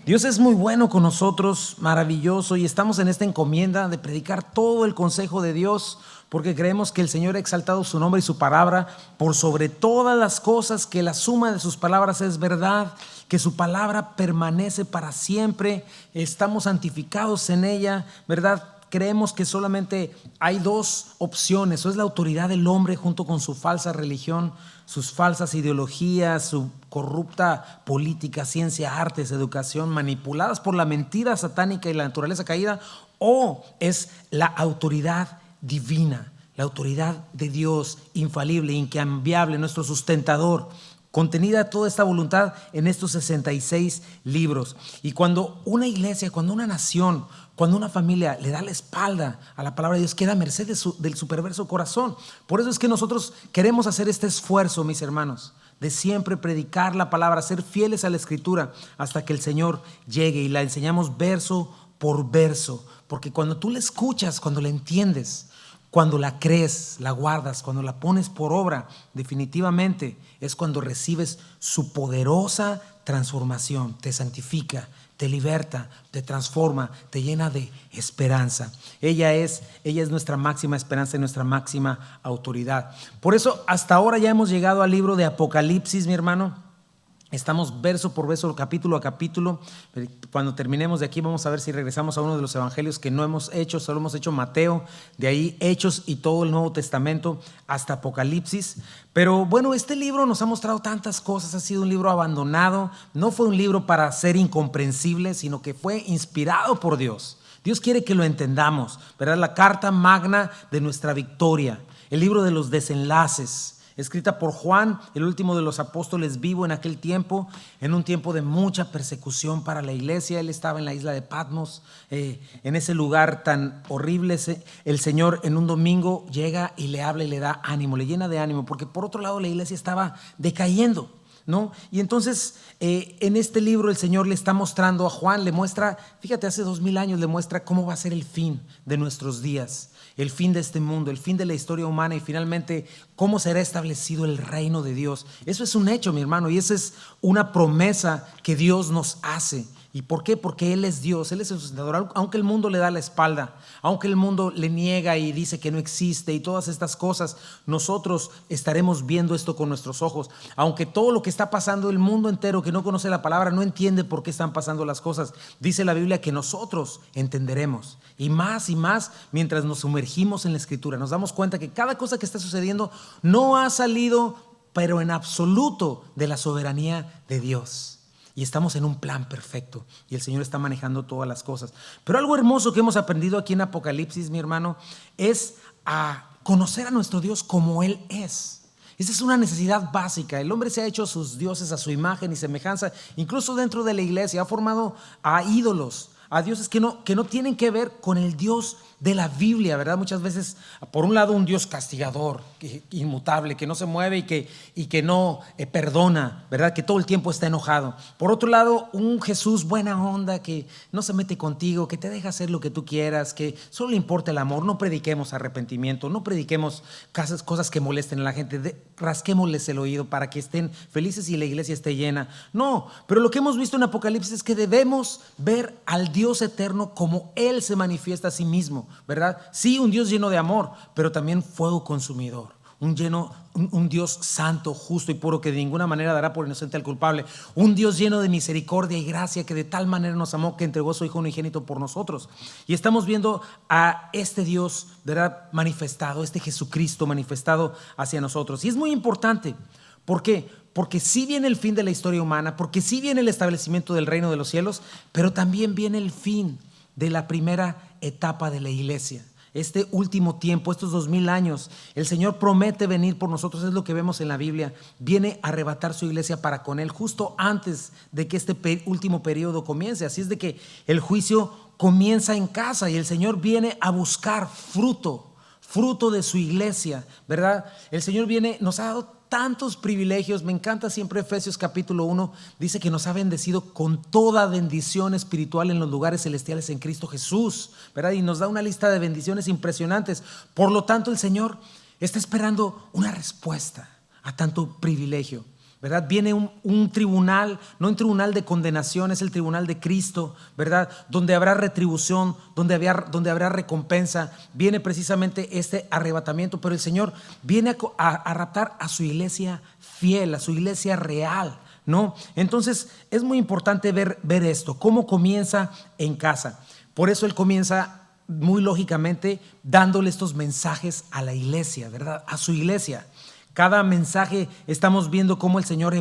Dios es muy bueno con nosotros, maravilloso, y estamos en esta encomienda de predicar todo el consejo de Dios, porque creemos que el Señor ha exaltado su nombre y su palabra por sobre todas las cosas, que la suma de sus palabras es verdad, que su palabra permanece para siempre, estamos santificados en ella, ¿verdad? Creemos que solamente hay dos opciones, o es la autoridad del hombre junto con su falsa religión, sus falsas ideologías, su corrupta política, ciencia, artes, educación, manipuladas por la mentira satánica y la naturaleza caída, o es la autoridad divina, la autoridad de Dios, infalible, incambiable, nuestro sustentador, contenida toda esta voluntad en estos 66 libros. Y cuando una iglesia, cuando una nación, cuando una familia le da la espalda a la palabra de Dios, queda a merced del su perverso corazón. Por eso es que nosotros queremos hacer este esfuerzo, mis hermanos, de siempre predicar la palabra, ser fieles a la Escritura hasta que el Señor llegue, y la enseñamos verso por verso, porque cuando tú la escuchas, cuando la entiendes, cuando la crees, la guardas, cuando la pones por obra, definitivamente es cuando recibes su poderosa transformación. Te santifica, te liberta, te transforma, te llena de esperanza. Ella es nuestra máxima esperanza y nuestra máxima autoridad. Por eso hasta ahora ya hemos llegado al libro de Apocalipsis, mi hermano. Estamos verso por verso, capítulo a capítulo. Cuando terminemos de aquí vamos a ver si regresamos a uno de los evangelios que no hemos hecho. Solo hemos hecho Mateo, de ahí Hechos y todo el Nuevo Testamento hasta Apocalipsis. Pero bueno, este libro nos ha mostrado tantas cosas. Ha sido un libro abandonado. No fue un libro para ser incomprensible, sino que fue inspirado por Dios. Dios quiere que lo entendamos, ¿verdad? La carta magna de nuestra victoria, el libro de los desenlaces, escrita por Juan, el último de los apóstoles vivo en aquel tiempo, en un tiempo de mucha persecución para la iglesia. Él estaba en la isla de Patmos, en ese lugar tan horrible. El Señor en un domingo llega y le habla y le da ánimo, le llena de ánimo, porque por otro lado la iglesia estaba decayendo, ¿no? Y entonces en este libro el Señor le está mostrando a Juan, le muestra, fíjate, hace 2000 años le muestra cómo va a ser el fin de nuestros días, el fin de este mundo, el fin de la historia humana, y finalmente cómo será establecido el reino de Dios. Eso es un hecho, mi hermano, y esa es una promesa que Dios nos hace. ¿Y por qué? Porque Él es Dios, Él es el sustentador. Aunque el mundo le da la espalda, aunque el mundo le niega y dice que no existe y todas estas cosas, nosotros estaremos viendo esto con nuestros ojos. Aunque todo lo que está pasando, el mundo entero que no conoce la palabra no entiende por qué están pasando las cosas, dice la Biblia que nosotros entenderemos. Y más mientras nos sumergimos en la Escritura, nos damos cuenta que cada cosa que está sucediendo no ha salido, pero en absoluto, de la soberanía de Dios. Y estamos en un plan perfecto y el Señor está manejando todas las cosas. Pero algo hermoso que hemos aprendido aquí en Apocalipsis, mi hermano, es a conocer a nuestro Dios como Él es. Esa es una necesidad básica. El hombre se ha hecho sus dioses a su imagen y semejanza. Incluso dentro de la iglesia ha formado a ídolos, a dioses que no tienen que ver con el Dios de la Biblia, ¿verdad? Muchas veces, por un lado, un Dios castigador, inmutable, que no se mueve y que no perdona, ¿verdad? Que todo el tiempo está enojado. Por otro lado, un Jesús buena onda, que no se mete contigo, que te deja hacer lo que tú quieras, que solo le importa el amor. No prediquemos arrepentimiento, no prediquemos cosas que molesten a la gente, rasquémosles el oído para que estén felices y la iglesia esté llena. No, pero lo que hemos visto en Apocalipsis es que debemos ver al Dios eterno como Él se manifiesta a sí mismo, ¿verdad? Sí, un Dios lleno de amor, pero también fuego consumidor, un Dios santo, justo y puro, que de ninguna manera dará por inocente al culpable, un Dios lleno de misericordia y gracia, que de tal manera nos amó que entregó a su Hijo unigénito por nosotros. Y estamos viendo a este Dios, ¿verdad?, manifestado, este Jesucristo manifestado hacia nosotros. Y es muy importante. ¿Por qué? Porque sí viene el fin de la historia humana, porque sí viene el establecimiento del reino de los cielos, pero también viene el fin de la primera etapa de la iglesia. Este último tiempo, estos 2000 años, el Señor promete venir por nosotros, es lo que vemos en la Biblia. Viene a arrebatar su iglesia para con Él justo antes de que este último periodo comience. Así es de que el juicio comienza en casa y el Señor viene a buscar fruto de su iglesia, ¿verdad? El Señor viene, nos ha dado tantos privilegios. Me encanta siempre Efesios capítulo 1, dice que nos ha bendecido con toda bendición espiritual en los lugares celestiales en Cristo Jesús, ¿verdad? Y nos da una lista de bendiciones impresionantes. Por lo tanto, el Señor está esperando una respuesta a tanto privilegio. ¿verdad? Viene un tribunal, no un tribunal de condenación, es el tribunal de Cristo, ¿verdad? Donde habrá retribución, donde habrá recompensa. Viene precisamente este arrebatamiento, pero el Señor viene a raptar a su iglesia fiel, a su iglesia real, ¿no? Entonces es muy importante ver esto, cómo comienza en casa. Por eso Él comienza muy lógicamente dándole estos mensajes a la iglesia, ¿verdad? A su iglesia. Cada mensaje estamos viendo cómo el Señor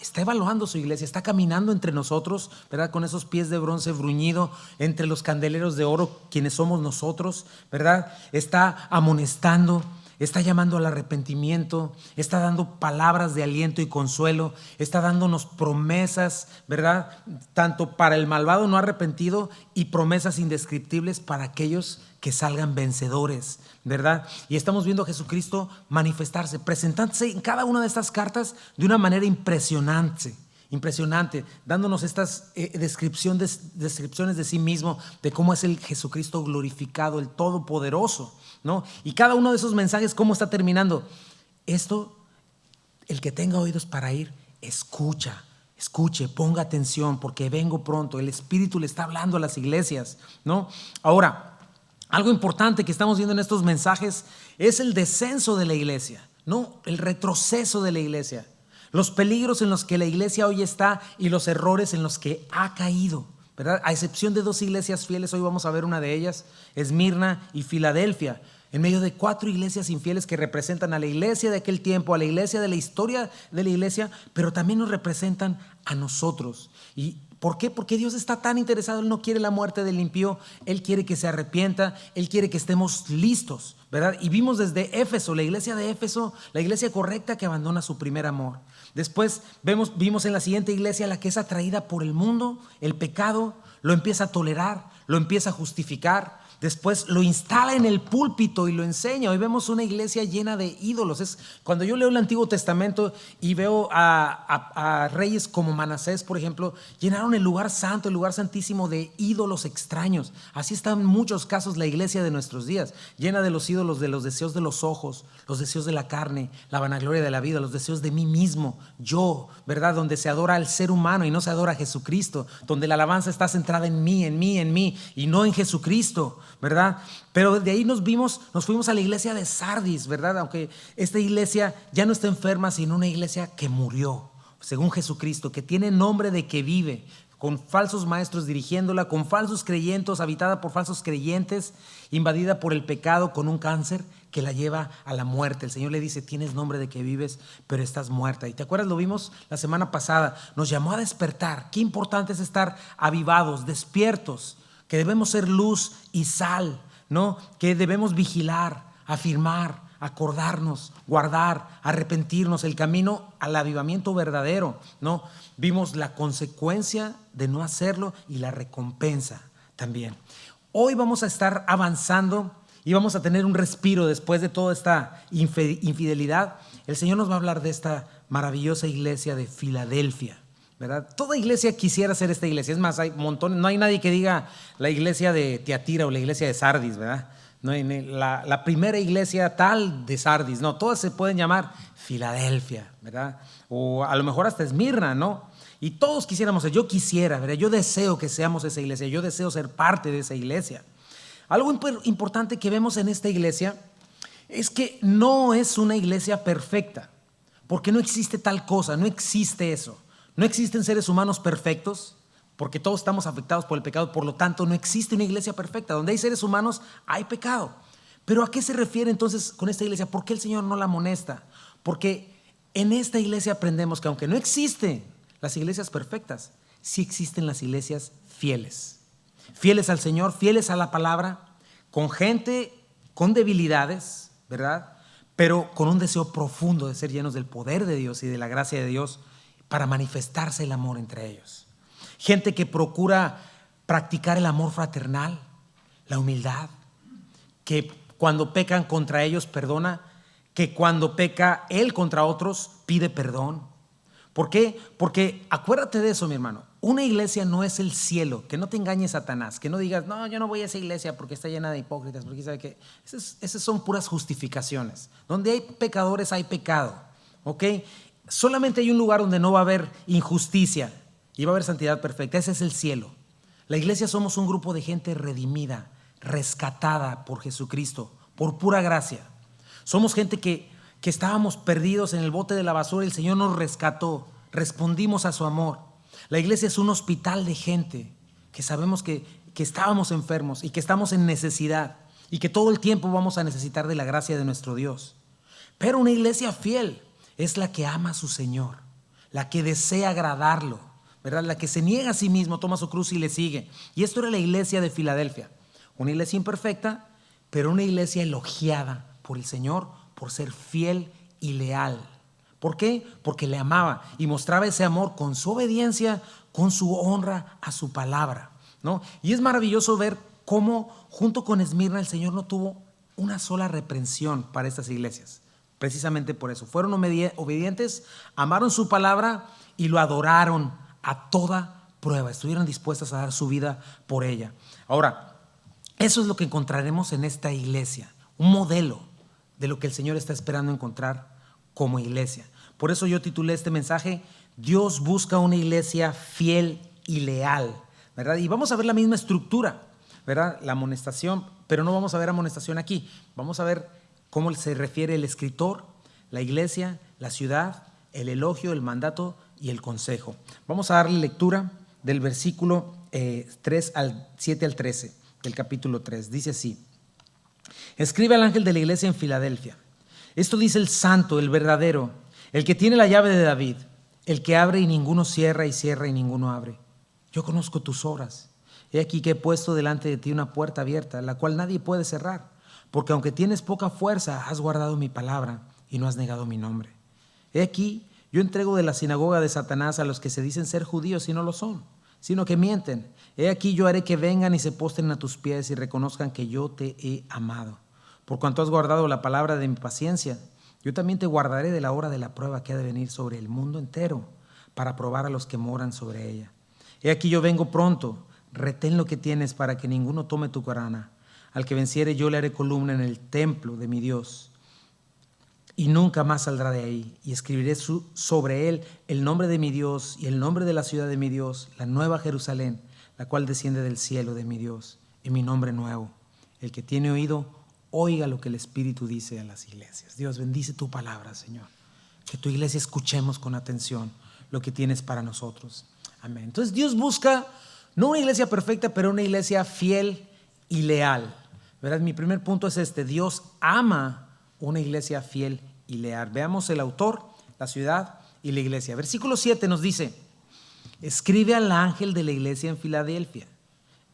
está evaluando su iglesia, está caminando entre nosotros, ¿verdad? Con esos pies de bronce bruñido entre los candeleros de oro, quienes somos nosotros, ¿verdad? Está amonestando, está llamando al arrepentimiento, está dando palabras de aliento y consuelo, está dándonos promesas, ¿verdad? Tanto para el malvado no arrepentido y promesas indescriptibles para aquellos que salgan vencedores, ¿verdad? Y estamos viendo a Jesucristo manifestarse, presentándose en cada una de estas cartas de una manera impresionante, dándonos estas descripciones de sí mismo, de cómo es el Jesucristo glorificado, el Todopoderoso, ¿no? Y cada uno de esos mensajes, ¿cómo está terminando? Esto, el que tenga oídos para oír, escuche, ponga atención, porque vengo pronto. El Espíritu le está hablando a las iglesias, ¿no? Ahora, algo importante que estamos viendo en estos mensajes es el descenso de la iglesia, ¿no? El retroceso de la iglesia, los peligros en los que la iglesia hoy está y los errores en los que ha caído, ¿verdad? A excepción de 2 iglesias fieles, hoy vamos a ver una de ellas, Esmirna y Filadelfia, en medio de 4 iglesias infieles que representan a la iglesia de aquel tiempo, a la iglesia de la historia de la iglesia, pero también nos representan a nosotros. ¿Y por qué? Porque Dios está tan interesado, Él no quiere la muerte del impío, Él quiere que se arrepienta, Él quiere que estemos listos, ¿verdad? Y vimos desde Éfeso, la iglesia de Éfeso, la iglesia correcta que abandona su primer amor. Después vimos en la siguiente iglesia la que es atraída por el mundo, el pecado, lo empieza a tolerar, lo empieza a justificar. Después lo instala en el púlpito y lo enseña. Hoy vemos una iglesia llena de ídolos. Cuando yo leo el Antiguo Testamento y veo a reyes como Manasés, por ejemplo, llenaron el lugar santo, el lugar santísimo de ídolos extraños. Así está en muchos casos la iglesia de nuestros días, llena de los ídolos, de los deseos de los ojos, los deseos de la carne, la vanagloria de la vida, los deseos de mí mismo, yo, ¿verdad? Donde se adora al ser humano y no se adora a Jesucristo, donde la alabanza está centrada en mí y no en Jesucristo, ¿verdad? Pero de ahí nos fuimos a la iglesia de Sardis, ¿verdad? Aunque esta iglesia ya no está enferma, sino una iglesia que murió, según Jesucristo, que tiene nombre de que vive, con falsos maestros dirigiéndola, con falsos creyentes, habitada por falsos creyentes, invadida por el pecado, con un cáncer que la lleva a la muerte. El Señor le dice, tienes nombre de que vives, pero estás muerta. ¿Y te acuerdas? Lo vimos la semana pasada. Nos llamó a despertar. Qué importante es estar avivados, despiertos, que debemos ser luz y sal, ¿no? Que debemos vigilar, afirmar, acordarnos, guardar, arrepentirnos, el camino al avivamiento verdadero, ¿no? Vimos la consecuencia de no hacerlo y la recompensa también. Hoy vamos a estar avanzando y vamos a tener un respiro después de toda esta infidelidad. El Señor nos va a hablar de esta maravillosa iglesia de Filadelfia, ¿verdad? Toda iglesia quisiera ser esta iglesia. Es más, hay montones, no hay nadie que diga la iglesia de Tiatira o la iglesia de Sardis, ¿verdad? No hay la primera iglesia tal de Sardis, no, todas se pueden llamar Filadelfia, ¿verdad? O a lo mejor hasta Esmirna, ¿no? Y todos quisiéramos ser, yo quisiera, ¿verdad? Yo deseo que seamos esa iglesia, yo deseo ser parte de esa iglesia. Algo importante que vemos en esta iglesia es que no es una iglesia perfecta, porque no existe tal cosa, no existe eso. No existen seres humanos perfectos, porque todos estamos afectados por el pecado, por lo tanto no existe una iglesia perfecta. Donde hay seres humanos hay pecado. Pero ¿a qué se refiere entonces con esta iglesia? ¿Por qué el Señor no la amonesta? Porque en esta iglesia aprendemos que aunque no existen las iglesias perfectas, sí existen las iglesias fieles. Fieles al Señor, fieles a la palabra, con gente con debilidades, ¿verdad? Pero con un deseo profundo de ser llenos del poder de Dios y de la gracia de Dios, para manifestarse el amor entre ellos. Gente que procura practicar el amor fraternal, la humildad, que cuando pecan contra ellos perdona, que cuando peca él contra otros pide perdón. ¿Por qué? Porque acuérdate de eso, mi hermano. Una iglesia no es el cielo. Que no te engañe Satanás. Que no digas, no, yo no voy a esa iglesia porque está llena de hipócritas. Porque sabe que esas son puras justificaciones. Donde hay pecadores hay pecado. ¿Ok? Solamente hay un lugar donde no va a haber injusticia y va a haber santidad perfecta. Ese es el cielo. La iglesia somos un grupo de gente redimida, rescatada por Jesucristo, por pura gracia. Somos gente que estábamos perdidos en el bote de la basura y el Señor nos rescató. Respondimos a su amor. La iglesia es un hospital de gente que sabemos que estábamos enfermos y que estamos en necesidad y que todo el tiempo vamos a necesitar de la gracia de nuestro Dios. Pero una iglesia fiel es la que ama a su Señor, la que desea agradarlo, ¿verdad? La que se niega a sí mismo, toma su cruz y le sigue. Y esto era la iglesia de Filadelfia, una iglesia imperfecta, pero una iglesia elogiada por el Señor por ser fiel y leal. ¿Por qué? Porque le amaba y mostraba ese amor con su obediencia, con su honra a su palabra, ¿no? Y es maravilloso ver cómo junto con Esmirna el Señor no tuvo una sola reprensión para estas iglesias. Precisamente por eso. Fueron obedientes, amaron su palabra y lo adoraron a toda prueba. Estuvieron dispuestas a dar su vida por ella. Ahora, eso es lo que encontraremos en esta iglesia. Un modelo de lo que el Señor está esperando encontrar como iglesia. Por eso yo titulé este mensaje, Dios busca una iglesia fiel y leal, ¿verdad? Y vamos a ver la misma estructura, ¿verdad? La amonestación, pero no vamos a ver amonestación aquí. Vamos a ver cómo se refiere el escritor, la iglesia, la ciudad, el elogio, el mandato y el consejo. Vamos a darle lectura del versículo 7 al 13 del capítulo 3. Dice así: escribe al ángel de la iglesia en Filadelfia. Esto dice el santo, el verdadero, el que tiene la llave de David, el que abre y ninguno cierra y cierra y ninguno abre. Yo conozco tus obras. He aquí que he puesto delante de ti una puerta abierta, la cual nadie puede cerrar. Porque aunque tienes poca fuerza, has guardado mi palabra y no has negado mi nombre. He aquí, yo entrego de la sinagoga de Satanás a los que se dicen ser judíos y no lo son, sino que mienten. He aquí, yo haré que vengan y se postren a tus pies y reconozcan que yo te he amado. Por cuanto has guardado la palabra de mi paciencia, yo también te guardaré de la hora de la prueba que ha de venir sobre el mundo entero, para probar a los que moran sobre ella. He aquí, yo vengo pronto. Retén lo que tienes para que ninguno tome tu corona. Al que venciere yo le haré columna en el templo de mi Dios y nunca más saldrá de ahí. Y escribiré sobre él el nombre de mi Dios y el nombre de la ciudad de mi Dios, la nueva Jerusalén, la cual desciende del cielo de mi Dios, y mi nombre nuevo. El que tiene oído, oiga lo que el Espíritu dice a las iglesias. Dios, bendice tu palabra, Señor. Que tu iglesia escuchemos con atención lo que tienes para nosotros. Amén. Entonces Dios busca no una iglesia perfecta, pero una iglesia fiel y leal. ¿Verdad? Mi primer punto es este: Dios ama una iglesia fiel y leal. Veamos el autor, la ciudad y la iglesia. Versículo 7 nos dice: escribe al ángel de la iglesia en Filadelfia.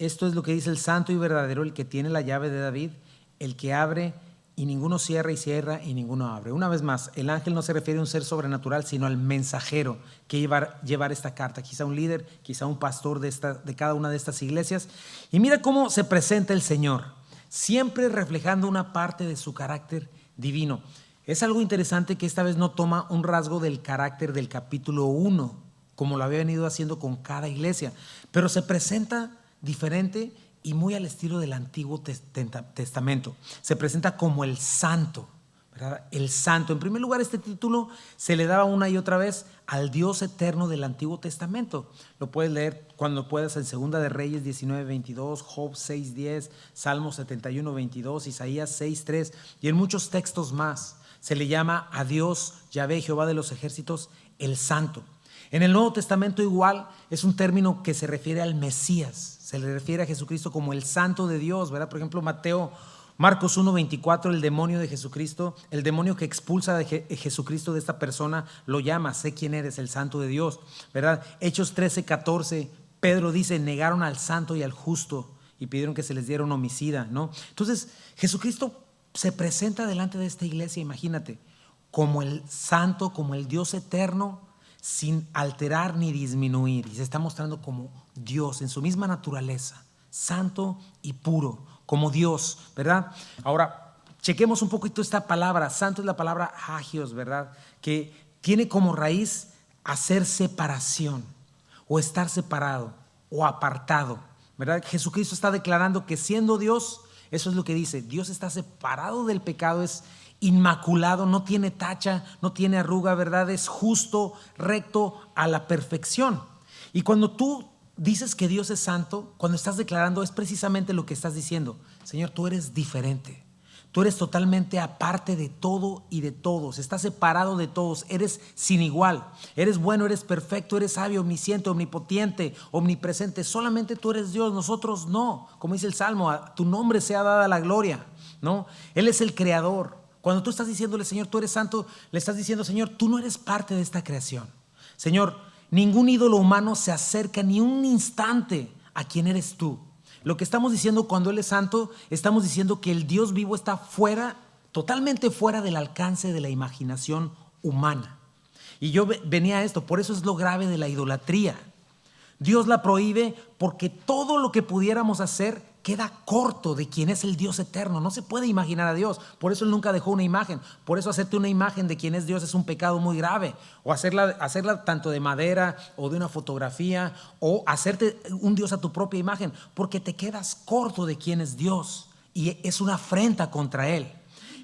Esto es lo que dice el santo y verdadero, el que tiene la llave de David, el que abre y ninguno cierra y cierra y ninguno abre. Una vez más, el ángel no se refiere a un ser sobrenatural, sino al mensajero que llevar esta carta. Quizá un líder, quizá un pastor de cada una de estas iglesias. Y mira cómo se presenta el Señor, siempre reflejando una parte de su carácter divino. Es algo interesante que esta vez no toma un rasgo del carácter del capítulo 1, como lo había venido haciendo con cada iglesia, pero se presenta diferente y muy al estilo del Antiguo Testamento. Se presenta como el santo, ¿verdad? El santo. En primer lugar, este título se le daba una y otra vez al Dios eterno del Antiguo Testamento. Lo puedes leer cuando puedas en Segunda de Reyes 19:22, Job 6:10, Salmo 71:22, Isaías 6:3 y en muchos textos más. Se le llama a Dios, Yahvé, Jehová de los ejércitos, el santo. En el Nuevo Testamento igual es un término que se refiere al Mesías. Se le refiere a Jesucristo como el santo de Dios, ¿verdad? Por ejemplo, Marcos 1:24, el demonio de Jesucristo, el demonio que expulsa de Jesucristo de esta persona, lo llama: sé quién eres, el santo de Dios, ¿verdad? Hechos 13:14, Pedro dice: negaron al santo y al justo y pidieron que se les diera un homicida, ¿no? Entonces, Jesucristo se presenta delante de esta iglesia, imagínate, como el santo, como el Dios eterno, sin alterar ni disminuir, y se está mostrando como Dios en su misma naturaleza, santo y puro, como Dios, ¿verdad? Ahora, chequemos un poquito esta palabra. Santo es la palabra hagios, ¿verdad? Que tiene como raíz hacer separación, o estar separado, o apartado, ¿verdad? Jesucristo está declarando que siendo Dios, Eso es lo que dice. Dios está separado del pecado, es inmaculado, no tiene tacha, no tiene arruga, ¿verdad? Es justo, recto a la perfección. Y cuando tú dices que Dios es santo, cuando estás declarando, es precisamente lo que estás diciendo. Señor, tú eres diferente. Tú eres totalmente aparte de todo y de todos. Estás separado de todos. Eres sin igual. Eres bueno, eres perfecto, eres sabio, omnisciente, omnipotente, omnipresente. Solamente tú eres Dios, nosotros no. Como dice el Salmo, a tu nombre sea dada la gloria, ¿no? Él es el creador. Cuando tú estás diciéndole, Señor, tú eres santo, le estás diciendo, Señor, tú no eres parte de esta creación. Señor, ningún ídolo humano se acerca ni un instante a quien eres tú. Lo que estamos diciendo cuando Él es santo, estamos diciendo que el Dios vivo está fuera, totalmente fuera del alcance de la imaginación humana. Y yo venía a esto, por eso es lo grave de la idolatría. Dios la prohíbe porque todo lo que pudiéramos hacer queda corto de quien es el Dios eterno. No se puede imaginar a Dios. Por eso Él nunca dejó una imagen. Por eso hacerte una imagen de quien es Dios es un pecado muy grave. O hacerla tanto de madera o de una fotografía, o hacerte un Dios a tu propia imagen, porque te quedas corto de quien es Dios y es una afrenta contra Él.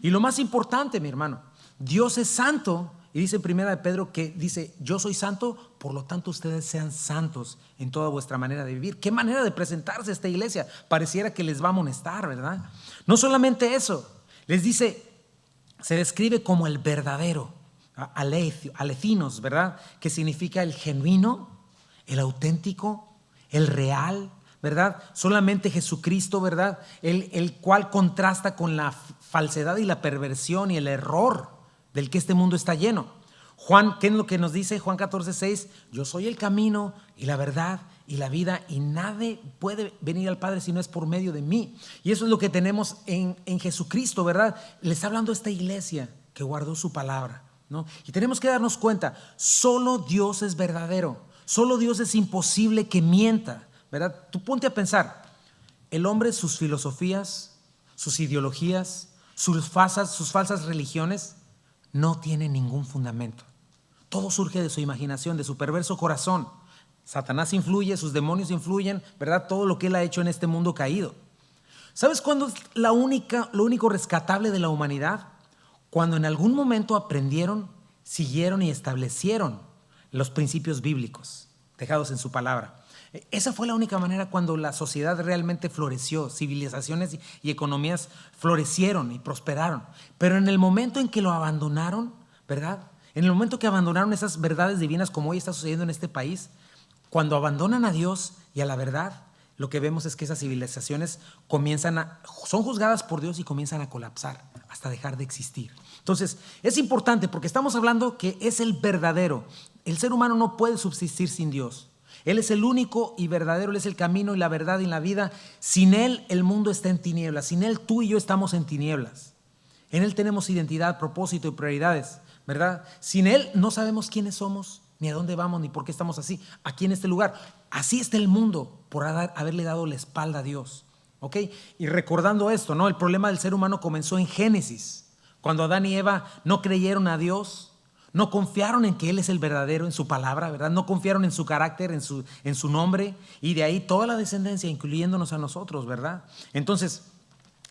Y lo más importante, mi hermano, Dios es santo. Y dice en primera de Pedro que dice, yo soy santo, por lo tanto ustedes sean santos en toda vuestra manera de vivir. ¿Qué manera de presentarse a esta iglesia? Pareciera que les va a amonestar, ¿verdad? No solamente eso, les dice, se describe como el verdadero, alecinos, ¿verdad? Que significa el genuino, el auténtico, el real, ¿verdad? Solamente Jesucristo, ¿verdad? El cual contrasta con la falsedad y la perversión y el error del que este mundo está lleno. Juan, ¿qué es lo que nos dice? Juan 14:6, yo soy el camino y la verdad y la vida, y nadie puede venir al Padre si no es por medio de mí. Y eso es lo que tenemos en Jesucristo, ¿verdad? Le está hablando a esta iglesia que guardó su palabra, ¿no? Y tenemos que darnos cuenta, solo Dios es verdadero, solo Dios es imposible que mienta, ¿verdad? Tú ponte a pensar, el hombre, sus filosofías, sus ideologías, sus falsas religiones, no tiene ningún fundamento. Todo surge de su imaginación, de su perverso corazón. Satanás influye, sus demonios influyen, ¿verdad? Todo lo que él ha hecho en este mundo caído. ¿Sabes cuándo es lo único rescatable de la humanidad? Cuando en algún momento aprendieron, siguieron y establecieron los principios bíblicos dejados en su palabra. Esa fue la única manera cuando la sociedad realmente floreció, civilizaciones y economías florecieron y prosperaron. Pero en el momento en que lo abandonaron, ¿verdad? En el momento que abandonaron esas verdades divinas, como hoy está sucediendo en este país, cuando abandonan a Dios y a la verdad, lo que vemos es que esas civilizaciones son juzgadas por Dios y comienzan a colapsar hasta dejar de existir. Entonces, es importante porque estamos hablando que es el verdadero. El ser humano no puede subsistir sin Dios. Él es el único y verdadero, Él es el camino y la verdad y la vida. Sin Él el mundo está en tinieblas, sin Él tú y yo estamos en tinieblas. En Él tenemos identidad, propósito y prioridades, ¿verdad? Sin Él no sabemos quiénes somos, ni a dónde vamos, ni por qué estamos así, aquí en este lugar. Así está el mundo por haberle dado la espalda a Dios, ¿ok? Y recordando esto, ¿no? El problema del ser humano comenzó en Génesis, cuando Adán y Eva no creyeron a Dios. No confiaron en que Él es el verdadero, en su palabra, ¿verdad? No confiaron en su carácter, en su nombre, y de ahí toda la descendencia, incluyéndonos a nosotros, ¿verdad? Entonces,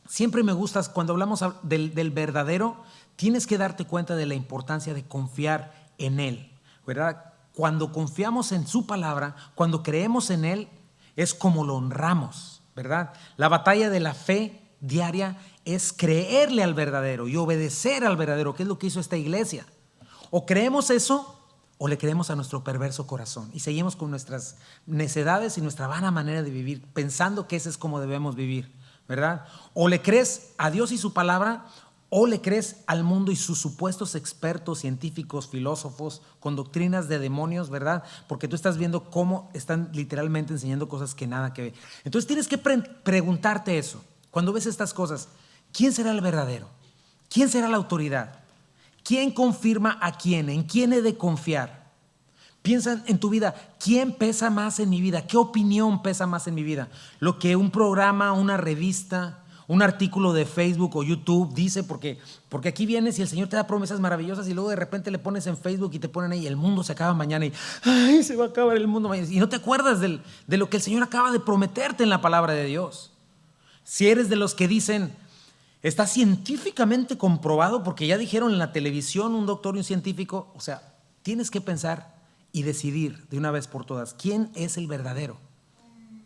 siempre me gusta, cuando hablamos del verdadero, tienes que darte cuenta de la importancia de confiar en Él, ¿verdad? Cuando confiamos en su palabra, cuando creemos en Él, es como lo honramos, ¿verdad? La batalla de la fe diaria es creerle al verdadero y obedecer al verdadero, que es lo que hizo esta iglesia. O creemos eso o le creemos a nuestro perverso corazón y seguimos con nuestras necedades y nuestra vana manera de vivir, pensando que ese es como debemos vivir, ¿verdad? O le crees a Dios y su palabra, o le crees al mundo y sus supuestos expertos, científicos, filósofos, con doctrinas de demonios, ¿verdad? Porque tú estás viendo cómo están literalmente enseñando cosas que nada que ver. Entonces tienes que preguntarte eso. Cuando ves estas cosas, ¿quién será el verdadero? ¿Quién será la autoridad? ¿Quién confirma a quién? ¿En quién he de confiar? Piensa en tu vida, ¿quién pesa más en mi vida? ¿Qué opinión pesa más en mi vida? Lo que un programa, una revista, un artículo de Facebook o YouTube dice, porque aquí vienes y el Señor te da promesas maravillosas y luego de repente le pones en Facebook y te ponen ahí, el mundo se acaba mañana y ¡ay, se va a acabar el mundo mañana! Y no te acuerdas de lo que el Señor acaba de prometerte en la palabra de Dios. Si eres de los que dicen, está científicamente comprobado, porque ya dijeron en la televisión un doctor y un científico, o sea, tienes que pensar y decidir de una vez por todas, ¿quién es el verdadero?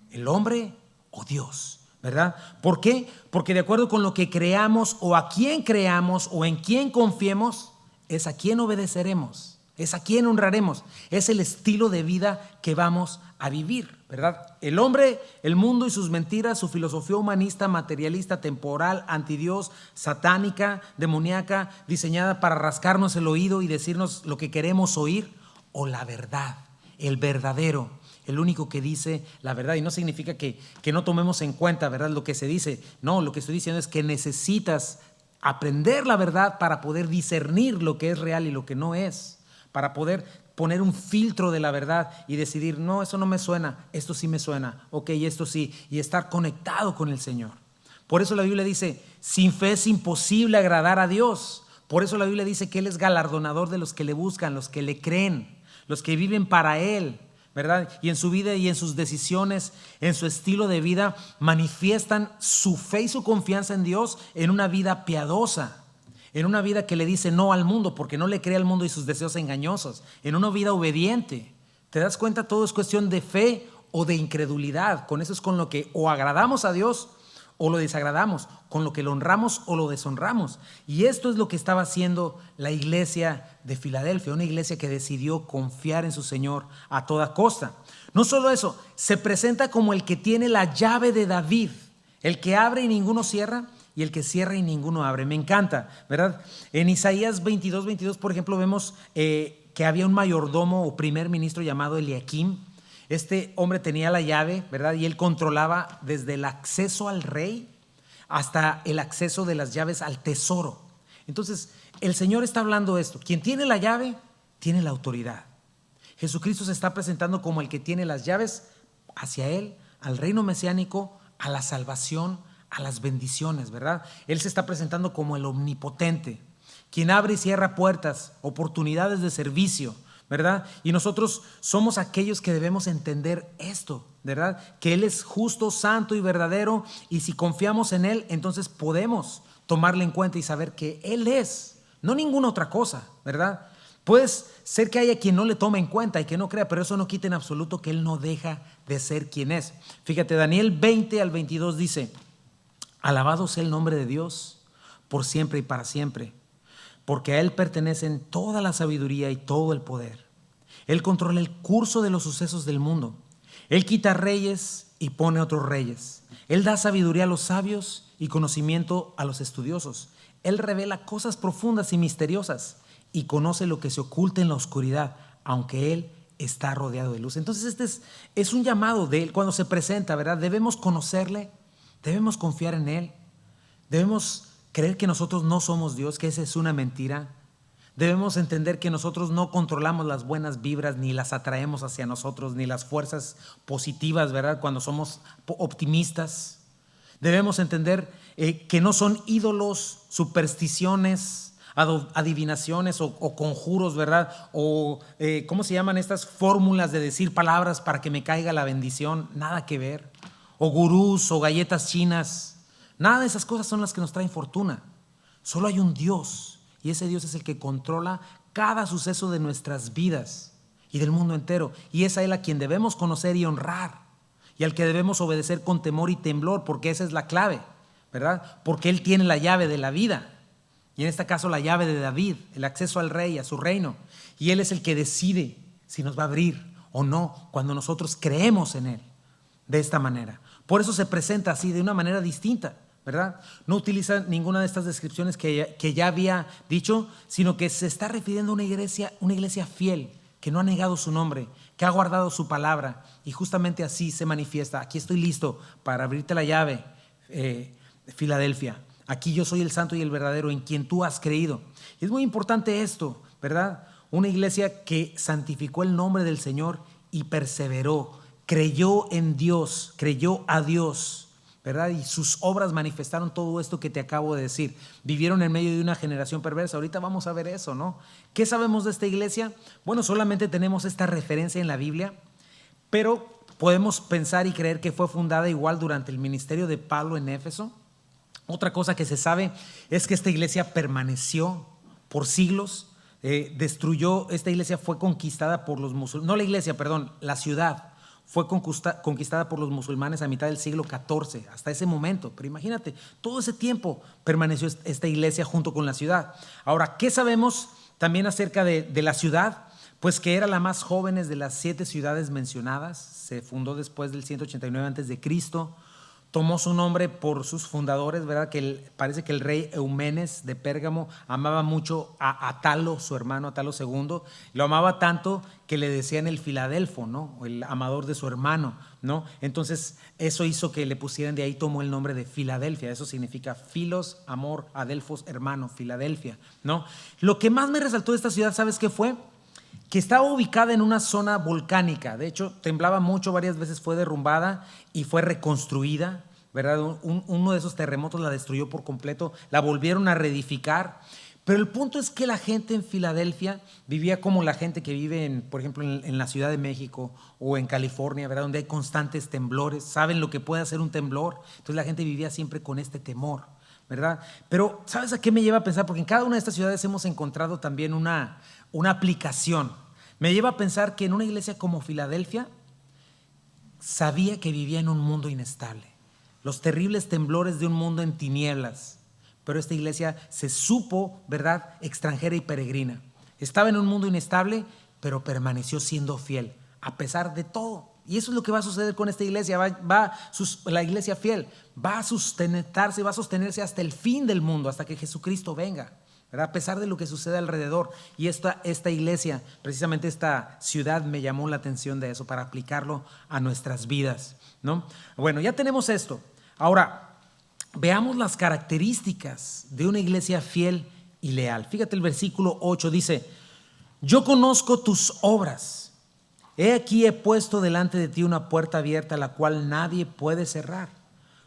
¿El hombre o Dios? ¿Verdad? ¿Por qué? Porque de acuerdo con lo que creamos o a quién creamos o en quién confiemos, es a quién obedeceremos, es a quién honraremos, es el estilo de vida que vamos a vivir, ¿verdad? El hombre, el mundo y sus mentiras, su filosofía humanista, materialista, temporal, antidios, satánica, demoníaca, diseñada para rascarnos el oído y decirnos lo que queremos oír, o la verdad, el verdadero, el único que dice la verdad. Y no significa que no tomemos en cuenta, ¿verdad?, lo que se dice. No, lo que estoy diciendo es que necesitas aprender la verdad para poder discernir lo que es real y lo que no es, para poder poner un filtro de la verdad y decidir, no, eso no me suena, esto sí me suena, ok, esto sí, y estar conectado con el Señor. Por eso la Biblia dice, sin fe es imposible agradar a Dios. Por eso la Biblia dice que Él es galardonador de los que le buscan, los que le creen, los que viven para Él, ¿verdad? Y en su vida y en sus decisiones, en su estilo de vida, manifiestan su fe y su confianza en Dios en una vida piadosa, en una vida que le dice no al mundo, porque no le cree al mundo y sus deseos engañosos, en una vida obediente. ¿Te das cuenta? Todo es cuestión de fe o de incredulidad. Con eso es con lo que o agradamos a Dios o lo desagradamos, con lo que lo honramos o lo deshonramos. Y esto es lo que estaba haciendo la iglesia de Filadelfia, una iglesia que decidió confiar en su Señor a toda costa. No solo eso, se presenta como el que tiene la llave de David, el que abre y ninguno cierra, y el que cierra y ninguno abre. Me encanta, ¿verdad? En Isaías 22, por ejemplo, vemos que había un mayordomo o primer ministro llamado Eliakim. Este hombre tenía la llave, ¿verdad? Y él controlaba desde el acceso al rey hasta el acceso de las llaves al tesoro. Entonces, el Señor está hablando esto. Quien tiene la llave, tiene la autoridad. Jesucristo se está presentando como el que tiene las llaves hacia Él, al reino mesiánico, a la salvación, a las bendiciones, ¿verdad? Él se está presentando como el omnipotente, quien abre y cierra puertas, oportunidades de servicio, ¿verdad? Y nosotros somos aquellos que debemos entender esto, ¿verdad? Que Él es justo, santo y verdadero, y si confiamos en Él, entonces podemos tomarle en cuenta y saber que Él es, no ninguna otra cosa, ¿verdad? Puede ser que haya quien no le tome en cuenta y que no crea, pero eso no quita en absoluto que Él no deja de ser quien es. Fíjate, Daniel 20 al 22 dice, alabado sea el nombre de Dios por siempre y para siempre, porque a Él pertenecen toda la sabiduría y todo el poder. Él controla el curso de los sucesos del mundo. Él quita reyes y pone otros reyes. Él da sabiduría a los sabios y conocimiento a los estudiosos. Él revela cosas profundas y misteriosas y conoce lo que se oculta en la oscuridad, aunque Él está rodeado de luz. Entonces este es un llamado de Él cuando se presenta, ¿verdad? Debemos conocerle, debemos confiar en Él, debemos creer que nosotros no somos Dios, que esa es una mentira. Debemos entender que nosotros no controlamos las buenas vibras, ni las atraemos hacia nosotros, ni las fuerzas positivas, ¿verdad? Cuando somos optimistas. Debemos entender que no son ídolos, supersticiones, adivinaciones o conjuros, ¿verdad? O ¿cómo se llaman estas fórmulas de decir palabras para que me caiga la bendición? Nada que ver. O gurús o galletas chinas. Nada de esas cosas son las que nos traen fortuna. Solo hay un Dios, y ese Dios es el que controla cada suceso de nuestras vidas y del mundo entero. Y es a Él a quien debemos conocer y honrar, y al que debemos obedecer con temor y temblor, porque esa es la clave, ¿verdad? Porque Él tiene la llave de la vida, y en este caso la llave de David, el acceso al rey, a su reino. Y Él es el que decide si nos va a abrir o no cuando nosotros creemos en Él de esta manera. Por eso se presenta así, de una manera distinta, ¿verdad? No utiliza ninguna de estas descripciones que ya había dicho, sino que se está refiriendo a una iglesia fiel, que no ha negado su nombre, que ha guardado su palabra, y justamente así se manifiesta. Aquí estoy listo para abrirte la llave, Filadelfia. Aquí yo soy el santo y el verdadero, en quien tú has creído. Y es muy importante esto, ¿verdad? Una iglesia que santificó el nombre del Señor y perseveró, creyó en Dios, creyó a Dios, ¿verdad? Y sus obras manifestaron todo esto que te acabo de decir. Vivieron en medio de una generación perversa. Ahorita vamos a ver eso, ¿no? ¿Qué sabemos de esta iglesia? Bueno, solamente tenemos esta referencia en la Biblia, pero podemos pensar y creer que fue fundada igual durante el ministerio de Pablo en Éfeso. Otra cosa que se sabe es que esta iglesia permaneció por siglos. Esta iglesia fue conquistada por los musulmanes, no la iglesia, perdón, la ciudad fue conquistada por los musulmanes a mitad del siglo XIV, hasta ese momento. Pero imagínate, todo ese tiempo permaneció esta iglesia junto con la ciudad. Ahora, ¿qué sabemos también acerca de la ciudad? Pues que era la más joven de las 7 ciudades mencionadas. Se fundó después del 189 a.C., tomó su nombre por sus fundadores, ¿verdad? Parece que el rey Eumenes de Pérgamo amaba mucho a Atalo, su hermano Atalo II. Lo amaba tanto que le decían el Filadelfo, ¿no? O el amador de su hermano, ¿no? Entonces eso hizo que le pusieran, de ahí tomó el nombre de Filadelfia. Eso significa filos, amor, adelfos, hermano, Filadelfia, ¿no? Lo que más me resaltó de esta ciudad, ¿sabes qué fue? Que estaba ubicada en una zona volcánica. De hecho, temblaba mucho, varias veces fue derrumbada y fue reconstruida, ¿verdad? Uno de esos terremotos la destruyó por completo, la volvieron a reedificar. Pero el punto es que la gente en Filadelfia vivía como la gente que vive, por ejemplo, en la Ciudad de México o en California, ¿verdad? Donde hay constantes temblores, saben lo que puede hacer un temblor. Entonces la gente vivía siempre con este temor, ¿verdad? Pero ¿sabes a qué me lleva a pensar? Porque en cada una de estas ciudades hemos encontrado también una aplicación. Me lleva a pensar que en una iglesia como Filadelfia sabía que vivía en un mundo inestable, los terribles temblores de un mundo en tinieblas, pero esta iglesia se supo, ¿verdad?, extranjera y peregrina. Estaba en un mundo inestable, pero permaneció siendo fiel a pesar de todo. Y eso es lo que va a suceder con esta iglesia. La iglesia fiel va a sostenerse hasta el fin del mundo, hasta que Jesucristo venga, ¿verdad? A pesar de lo que sucede alrededor. Y esta iglesia, precisamente esta ciudad, me llamó la atención de eso para aplicarlo a nuestras vidas, ¿no? Bueno, ya tenemos esto. Ahora, veamos las características de una iglesia fiel y leal. Fíjate, el versículo 8 dice: yo conozco tus obras. He aquí he puesto delante de ti una puerta abierta, la cual nadie puede cerrar.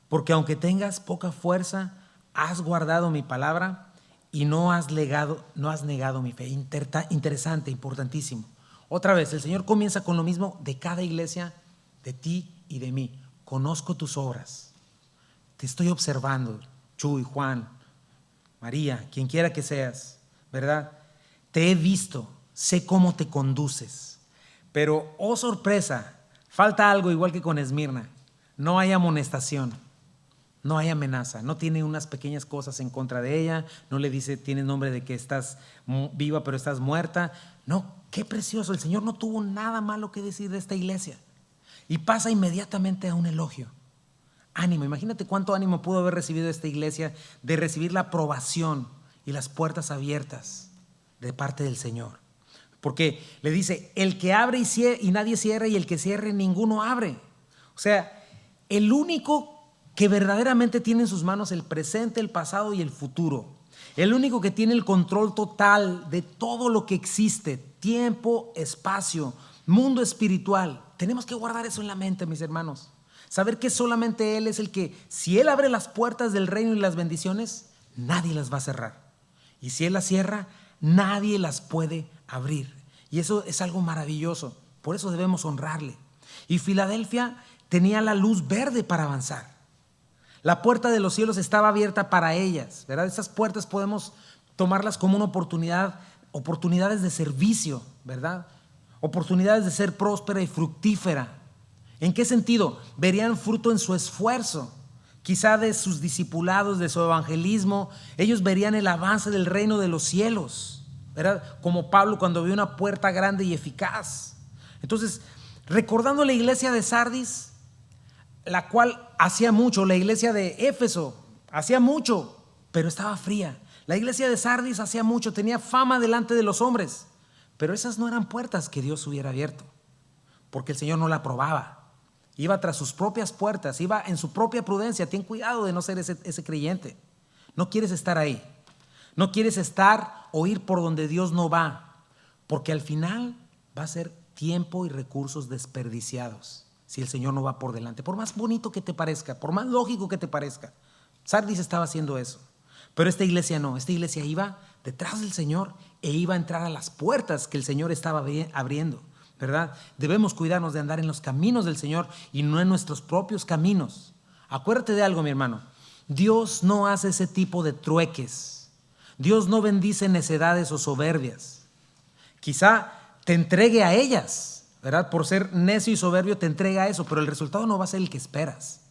Porque aunque tengas poca fuerza, has guardado mi palabra y no has negado mi fe. Interesante, importantísimo. Otra vez, el Señor comienza con lo mismo de cada iglesia, de ti y de mí. Conozco tus obras. Te estoy observando, Chuy, Juan, María, quien quiera que seas, ¿verdad? Te he visto, sé cómo te conduces. Pero, oh sorpresa, falta algo igual que con Esmirna. No hay amonestación, no hay amenaza, no tiene unas pequeñas cosas en contra de ella, no le dice, tienes nombre de que estás viva pero estás muerta. No, qué precioso, el Señor no tuvo nada malo que decir de esta iglesia. Y pasa inmediatamente a un elogio. Ánimo, imagínate cuánto ánimo pudo haber recibido esta iglesia de recibir la aprobación y las puertas abiertas de parte del Señor. Porque le dice, el que abre y nadie cierra, y el que cierre ninguno abre. O sea, el único que verdaderamente tiene en sus manos el presente, el pasado y el futuro. El único que tiene el control total de todo lo que existe, tiempo, espacio, mundo espiritual. Tenemos que guardar eso en la mente, mis hermanos. Saber que solamente Él es el que, si Él abre las puertas del reino y las bendiciones, nadie las va a cerrar. Y si Él las cierra, nadie las puede abrir. Y eso es algo maravilloso. Por eso debemos honrarle. Y Filadelfia tenía la luz verde para avanzar. La puerta de los cielos estaba abierta para ellas, ¿verdad? Estas puertas podemos tomarlas como una oportunidades de servicio, ¿verdad? Oportunidades de ser próspera y fructífera. ¿En qué sentido? Verían fruto en su esfuerzo, quizá de sus discipulados, de su evangelismo. Ellos verían el avance del reino de los cielos, ¿verdad? Como Pablo cuando vio una puerta grande y eficaz. Entonces, recordando la iglesia de Sardis, la cual hacía mucho, la iglesia de Éfeso hacía mucho, pero estaba fría. La iglesia de Sardis hacía mucho, tenía fama delante de los hombres, pero esas no eran puertas que Dios hubiera abierto, porque el Señor no la aprobaba. Iba tras sus propias puertas, iba en su propia prudencia. Ten cuidado de no ser ese creyente. No quieres estar ahí. No quieres estar o ir por donde Dios no va, porque al final va a ser tiempo y recursos desperdiciados si el Señor no va por delante. Por más bonito que te parezca, por más lógico que te parezca. Sardis estaba haciendo eso. Pero esta iglesia no. Esta iglesia iba detrás del Señor e iba a entrar a las puertas que el Señor estaba abriendo. ¿verdad? Debemos cuidarnos de andar en los caminos del Señor y no en nuestros propios caminos. Acuérdate de algo, mi hermano. Dios no hace ese tipo de trueques. Dios no bendice necedades o soberbias. Quizá te entregue a ellas, ¿verdad? Por ser necio y soberbio te entrega a eso, pero el resultado no va a ser el que esperas.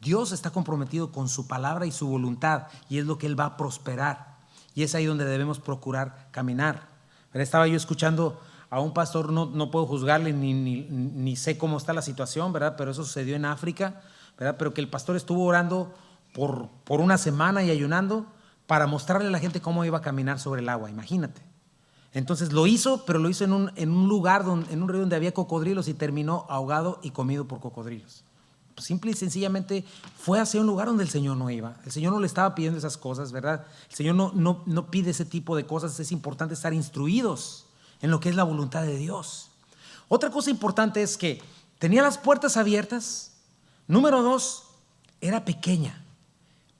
Dios está comprometido con su palabra y su voluntad, y es lo que Él va a prosperar. Y es ahí donde debemos procurar caminar. Pero estaba yo escuchando a un pastor, no puedo juzgarle ni sé cómo está la situación, ¿verdad? Pero eso sucedió en África, ¿verdad? Pero que el pastor estuvo orando por una semana y ayunando para mostrarle a la gente cómo iba a caminar sobre el agua, imagínate. Entonces lo hizo, pero lo hizo en un lugar, en un río donde había cocodrilos, y terminó ahogado y comido por cocodrilos. Pues simple y sencillamente fue hacia un lugar donde el Señor no iba. El Señor no le estaba pidiendo esas cosas, ¿verdad? El Señor no pide ese tipo de cosas. Es importante estar instruidos en lo que es la voluntad de Dios. Otra cosa importante es que tenía las puertas abiertas. Número 2, era pequeña,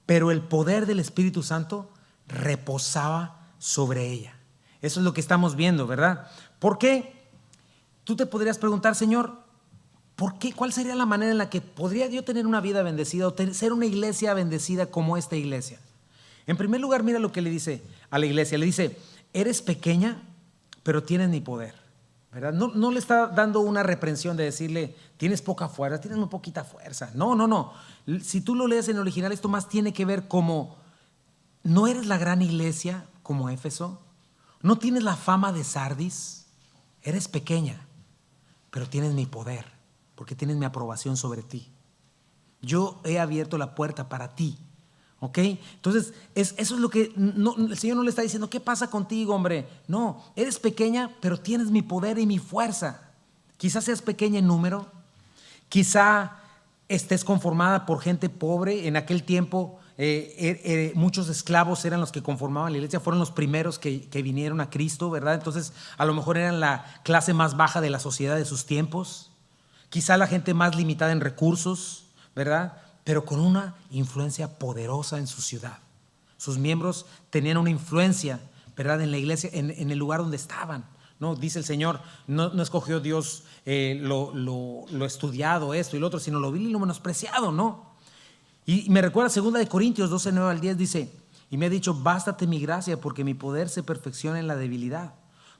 pero el poder del Espíritu Santo reposaba sobre ella. Eso es lo que estamos viendo, ¿verdad? ¿Por qué? Tú te podrías preguntar, Señor, ¿por qué? ¿Cuál sería la manera en la que podría yo tener una vida bendecida o ser una iglesia bendecida como esta iglesia? En primer lugar, mira lo que le dice a la iglesia. Le dice, eres pequeña, pero tienes mi poder, ¿verdad? No le está dando una reprensión de decirle, tienes poca fuerza, tienes muy poquita fuerza. No. Si tú lo lees en el original, esto más tiene que ver como, no eres la gran iglesia como Éfeso, no tienes la fama de Sardis, eres pequeña, pero tienes mi poder, porque tienes mi aprobación sobre ti. Yo he abierto la puerta para ti, ¿ok? Entonces, eso es lo que el Señor no le está diciendo, ¿qué pasa contigo, hombre? No, eres pequeña, pero tienes mi poder y mi fuerza. Quizás seas pequeña en número, quizá estés conformada por gente pobre. En aquel tiempo muchos esclavos eran los que conformaban la iglesia, fueron los primeros que vinieron a Cristo, ¿verdad? Entonces a lo mejor eran la clase más baja de la sociedad de sus tiempos, quizá la gente más limitada en recursos, ¿verdad? Pero con una influencia poderosa en su ciudad. Sus miembros tenían una influencia, ¿verdad? En la iglesia, en el lugar donde estaban. No, dice el Señor, no escogió Dios lo estudiado, esto y lo otro, sino lo vil y lo menospreciado, ¿no? Y me recuerda 2 Corintios 12, 9 al 10, dice, y me ha dicho, bástate mi gracia, porque mi poder se perfecciona en la debilidad.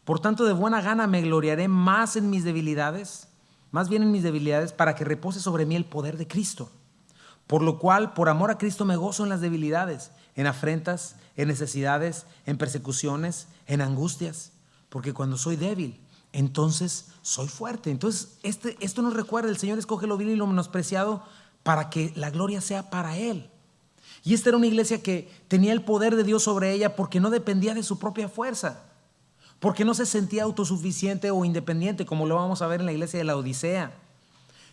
Por tanto, de buena gana me gloriaré más en mis debilidades, más bien en mis debilidades, para que repose sobre mí el poder de Cristo. Por lo cual, por amor a Cristo, me gozo en las debilidades, en afrentas, en necesidades, en persecuciones, en angustias, porque cuando soy débil, entonces soy fuerte. Entonces, esto nos recuerda, el Señor escoge lo vil y lo menospreciado para que la gloria sea para Él. Y esta era una iglesia que tenía el poder de Dios sobre ella porque no dependía de su propia fuerza, porque no se sentía autosuficiente o independiente, como lo vamos a ver en la iglesia de la Odisea.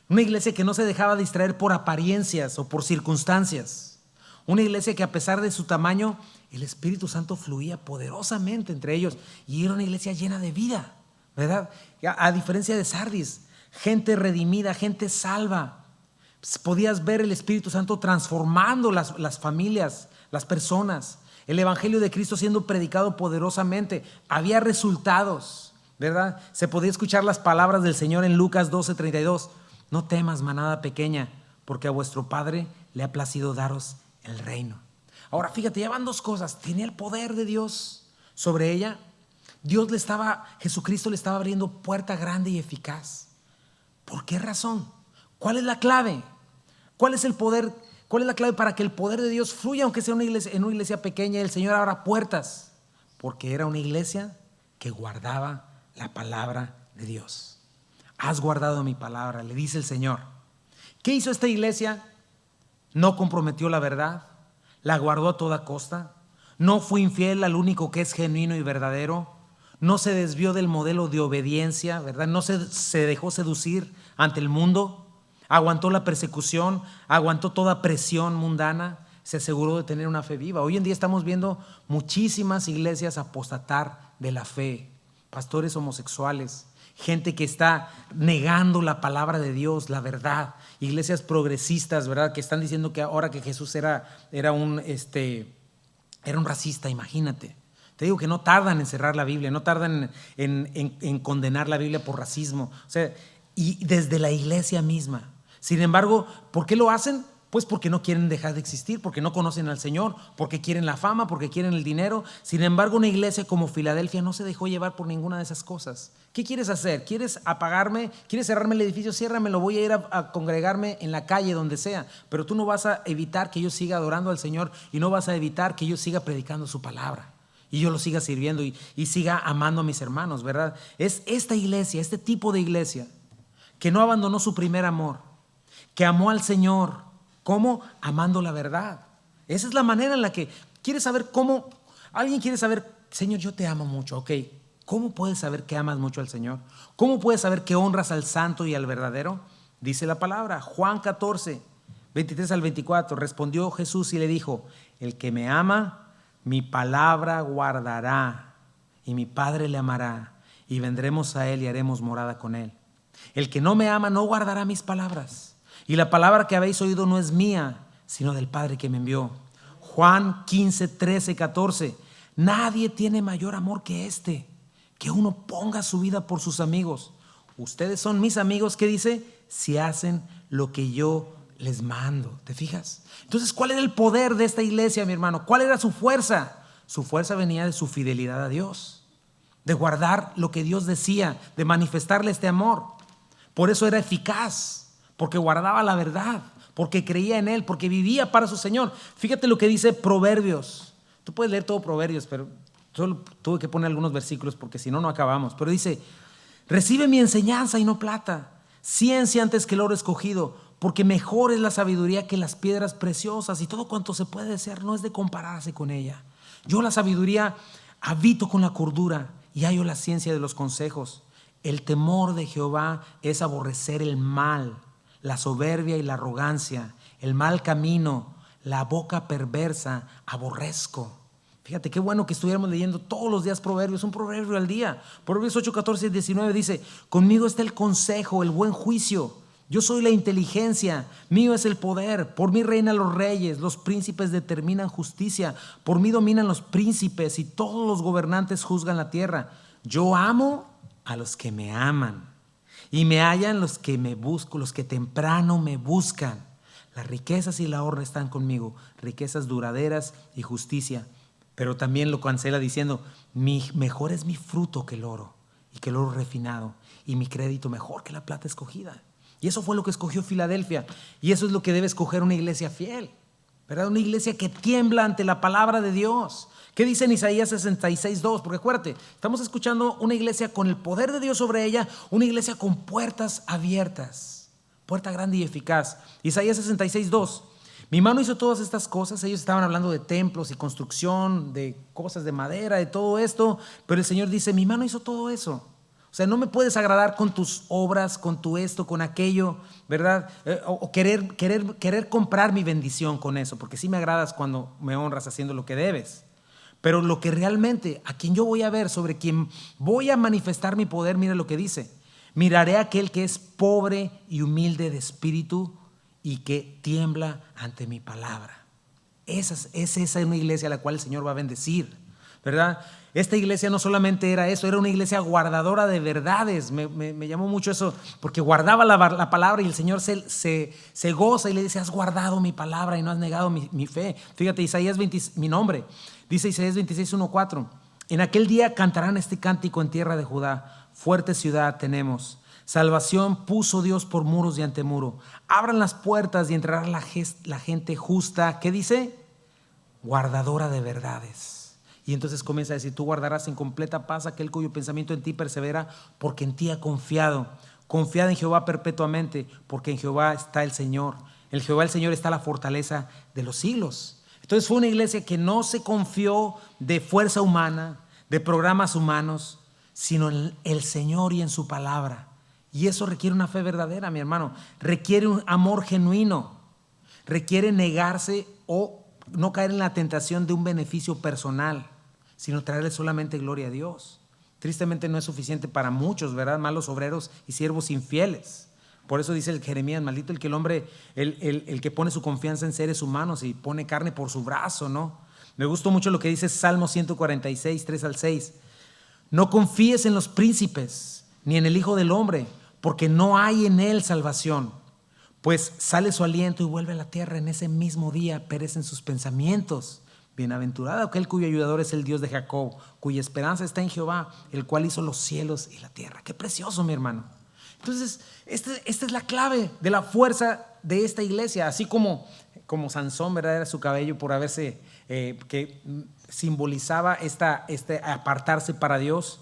Una iglesia que no se dejaba distraer por apariencias o por circunstancias. Una iglesia que, a pesar de su tamaño, el Espíritu Santo fluía poderosamente entre ellos, y era una iglesia llena de vida, ¿verdad? A diferencia de Sardis, gente redimida, gente salva. Podías ver el Espíritu Santo transformando las familias, las personas. El Evangelio de Cristo siendo predicado poderosamente. Había resultados, ¿verdad? Se podía escuchar las palabras del Señor en Lucas 12:32. No temas, manada pequeña, porque a vuestro Padre le ha placido daros el reino. Ahora fíjate, ya van dos cosas. Tenía el poder de Dios sobre ella. Jesucristo le estaba abriendo puerta grande y eficaz. ¿Por qué razón? ¿Cuál es la clave? ¿Cuál es el poder? ¿Cuál es la clave para que el poder de Dios fluya, aunque sea en una iglesia pequeña, y el Señor abra puertas? Porque era una iglesia que guardaba la palabra de Dios. Has guardado mi palabra, le dice el Señor. ¿Qué hizo esta iglesia? No comprometió la verdad, la guardó a toda costa, no fue infiel al único que es genuino y verdadero, no se desvió del modelo de obediencia, ¿verdad? No se dejó seducir ante el mundo, aguantó la persecución, aguantó toda presión mundana, se aseguró de tener una fe viva. Hoy en día estamos viendo muchísimas iglesias apostatar de la fe, pastores homosexuales, gente que está negando la palabra de Dios, la verdad, iglesias progresistas, ¿verdad? Que están diciendo que ahora que Jesús era un racista, imagínate. Te digo que no tardan en cerrar la Biblia, no tardan en condenar la Biblia por racismo. O sea, y desde la iglesia misma. Sin embargo, ¿por qué lo hacen? Pues porque no quieren dejar de existir, porque no conocen al Señor, porque quieren la fama, porque quieren el dinero. Sin embargo, una iglesia como Filadelfia no se dejó llevar por ninguna de esas cosas. ¿Qué quieres hacer? ¿Quieres apagarme? ¿Quieres cerrarme el edificio? Ciérramelo, voy a ir a congregarme en la calle, donde sea. Pero tú no vas a evitar que yo siga adorando al Señor y no vas a evitar que yo siga predicando su palabra. Y yo lo siga sirviendo y siga amando a mis hermanos, ¿verdad? Es esta iglesia, este tipo de iglesia, que no abandonó su primer amor, que amó al Señor. ¿Cómo? Amando la verdad. Esa es la manera en la que quieres saber cómo. Alguien quiere saber, Señor, yo te amo mucho, ok. ¿Cómo puedes saber que amas mucho al Señor? ¿Cómo puedes saber que honras al santo y al verdadero? Dice la palabra, Juan 14, 23 al 24. Respondió Jesús y le dijo: el que me ama, mi palabra guardará, y mi Padre le amará, y vendremos a él y haremos morada con él. El que no me ama no guardará mis palabras, y la palabra que habéis oído no es mía, sino del Padre que me envió. Juan 15, 13, 14. Nadie tiene mayor amor que este, que uno ponga su vida por sus amigos. Ustedes son mis amigos, ¿qué dice? Si hacen lo que yo les mando. ¿Te fijas? Entonces, ¿cuál era el poder de esta iglesia, mi hermano? ¿Cuál era su fuerza? Su fuerza venía de su fidelidad a Dios, de guardar lo que Dios decía, de manifestarle este amor. Por eso era eficaz, porque guardaba la verdad, porque creía en Él, porque vivía para su Señor. Fíjate lo que dice Proverbios. Tú puedes leer todo Proverbios, pero solo tuve que poner algunos versículos porque si no, no acabamos. Pero dice: recibe mi enseñanza y no plata, ciencia antes que el oro escogido, porque mejor es la sabiduría que las piedras preciosas, y todo cuanto se puede desear no es de compararse con ella. Yo la sabiduría habito con la cordura y hallo la ciencia de los consejos. El temor de Jehová es aborrecer el mal, la soberbia y la arrogancia, el mal camino, la boca perversa, aborrezco. Fíjate qué bueno que estuviéramos leyendo todos los días Proverbios, un proverbio al día. Proverbios 8, 14 y 19 dice: conmigo está el consejo, el buen juicio. Yo soy la inteligencia, mío es el poder. Por mí reinan los reyes, los príncipes determinan justicia. Por mí dominan los príncipes y todos los gobernantes juzgan la tierra. Yo amo a los que me aman y me hallan los que me buscan, los que temprano me buscan. Las riquezas y la honra están conmigo, riquezas duraderas y justicia. Pero también lo cancela diciendo: mejor es mi fruto que el oro, y que el oro refinado, y mi crédito mejor que la plata escogida. Y eso fue lo que escogió Filadelfia, y eso es lo que debe escoger una iglesia fiel, ¿verdad? Una iglesia que tiembla ante la palabra de Dios. ¿Qué dice en Isaías 66, 2? Porque acuérdate, estamos escuchando una iglesia con el poder de Dios sobre ella, una iglesia con puertas abiertas, puerta grande y eficaz. Isaías 66, 2. Mi mano hizo todas estas cosas. Ellos estaban hablando de templos y construcción, de cosas de madera, de todo esto, pero el Señor dice: mi mano hizo todo eso. O sea, no me puedes agradar con tus obras, con tu esto, con aquello, ¿verdad? O querer comprar mi bendición con eso, porque sí me agradas cuando me honras haciendo lo que debes. Pero lo que realmente, a quien yo voy a ver, sobre quien voy a manifestar mi poder, mira lo que dice: miraré a aquel que es pobre y humilde de espíritu y que tiembla ante mi palabra. Esa es una iglesia a la cual el Señor va a bendecir, ¿verdad? Esta iglesia no solamente era eso, era una iglesia guardadora de verdades. Me llamó mucho eso, porque guardaba la palabra, y el Señor se goza y le dice: has guardado mi palabra y no has negado mi fe. Fíjate, Isaías 20, mi nombre, dice Isaías 26, 1, 4. En aquel día cantarán este cántico en tierra de Judá: fuerte ciudad tenemos, salvación puso Dios por muros y antemuro. Abran las puertas y entrará la gente justa. ¿Qué dice? Guardadora de verdades. Y entonces comienza a decir: tú guardarás en completa paz aquel cuyo pensamiento en ti persevera, porque en ti ha confiado. Confiad en Jehová perpetuamente, porque en Jehová está el Señor. En Jehová el Señor está la fortaleza de los siglos. Entonces fue una iglesia que no se confió de fuerza humana, de programas humanos, sino en el Señor y en su palabra. Y eso requiere una fe verdadera, mi hermano. Requiere un amor genuino. Requiere negarse o no caer en la tentación de un beneficio personal, sino traerle solamente gloria a Dios. Tristemente no es suficiente para muchos, ¿verdad? Malos obreros y siervos infieles. Por eso dice el Jeremías: maldito el que el hombre, el que pone su confianza en seres humanos y pone carne por su brazo, ¿no? Me gustó mucho lo que dice Salmo 146, 3 al 6. No confíes en los príncipes, ni en el Hijo del Hombre, porque no hay en él salvación. Pues sale su aliento y vuelve a la tierra. En ese mismo día perecen sus pensamientos. Bienaventurado aquel cuyo ayudador es el Dios de Jacob, cuya esperanza está en Jehová, el cual hizo los cielos y la tierra. Qué precioso, mi hermano. Entonces, esta es la clave de la fuerza de esta iglesia. Así como Sansón, ¿verdad? Era su cabello por haberse, que simbolizaba este apartarse para Dios.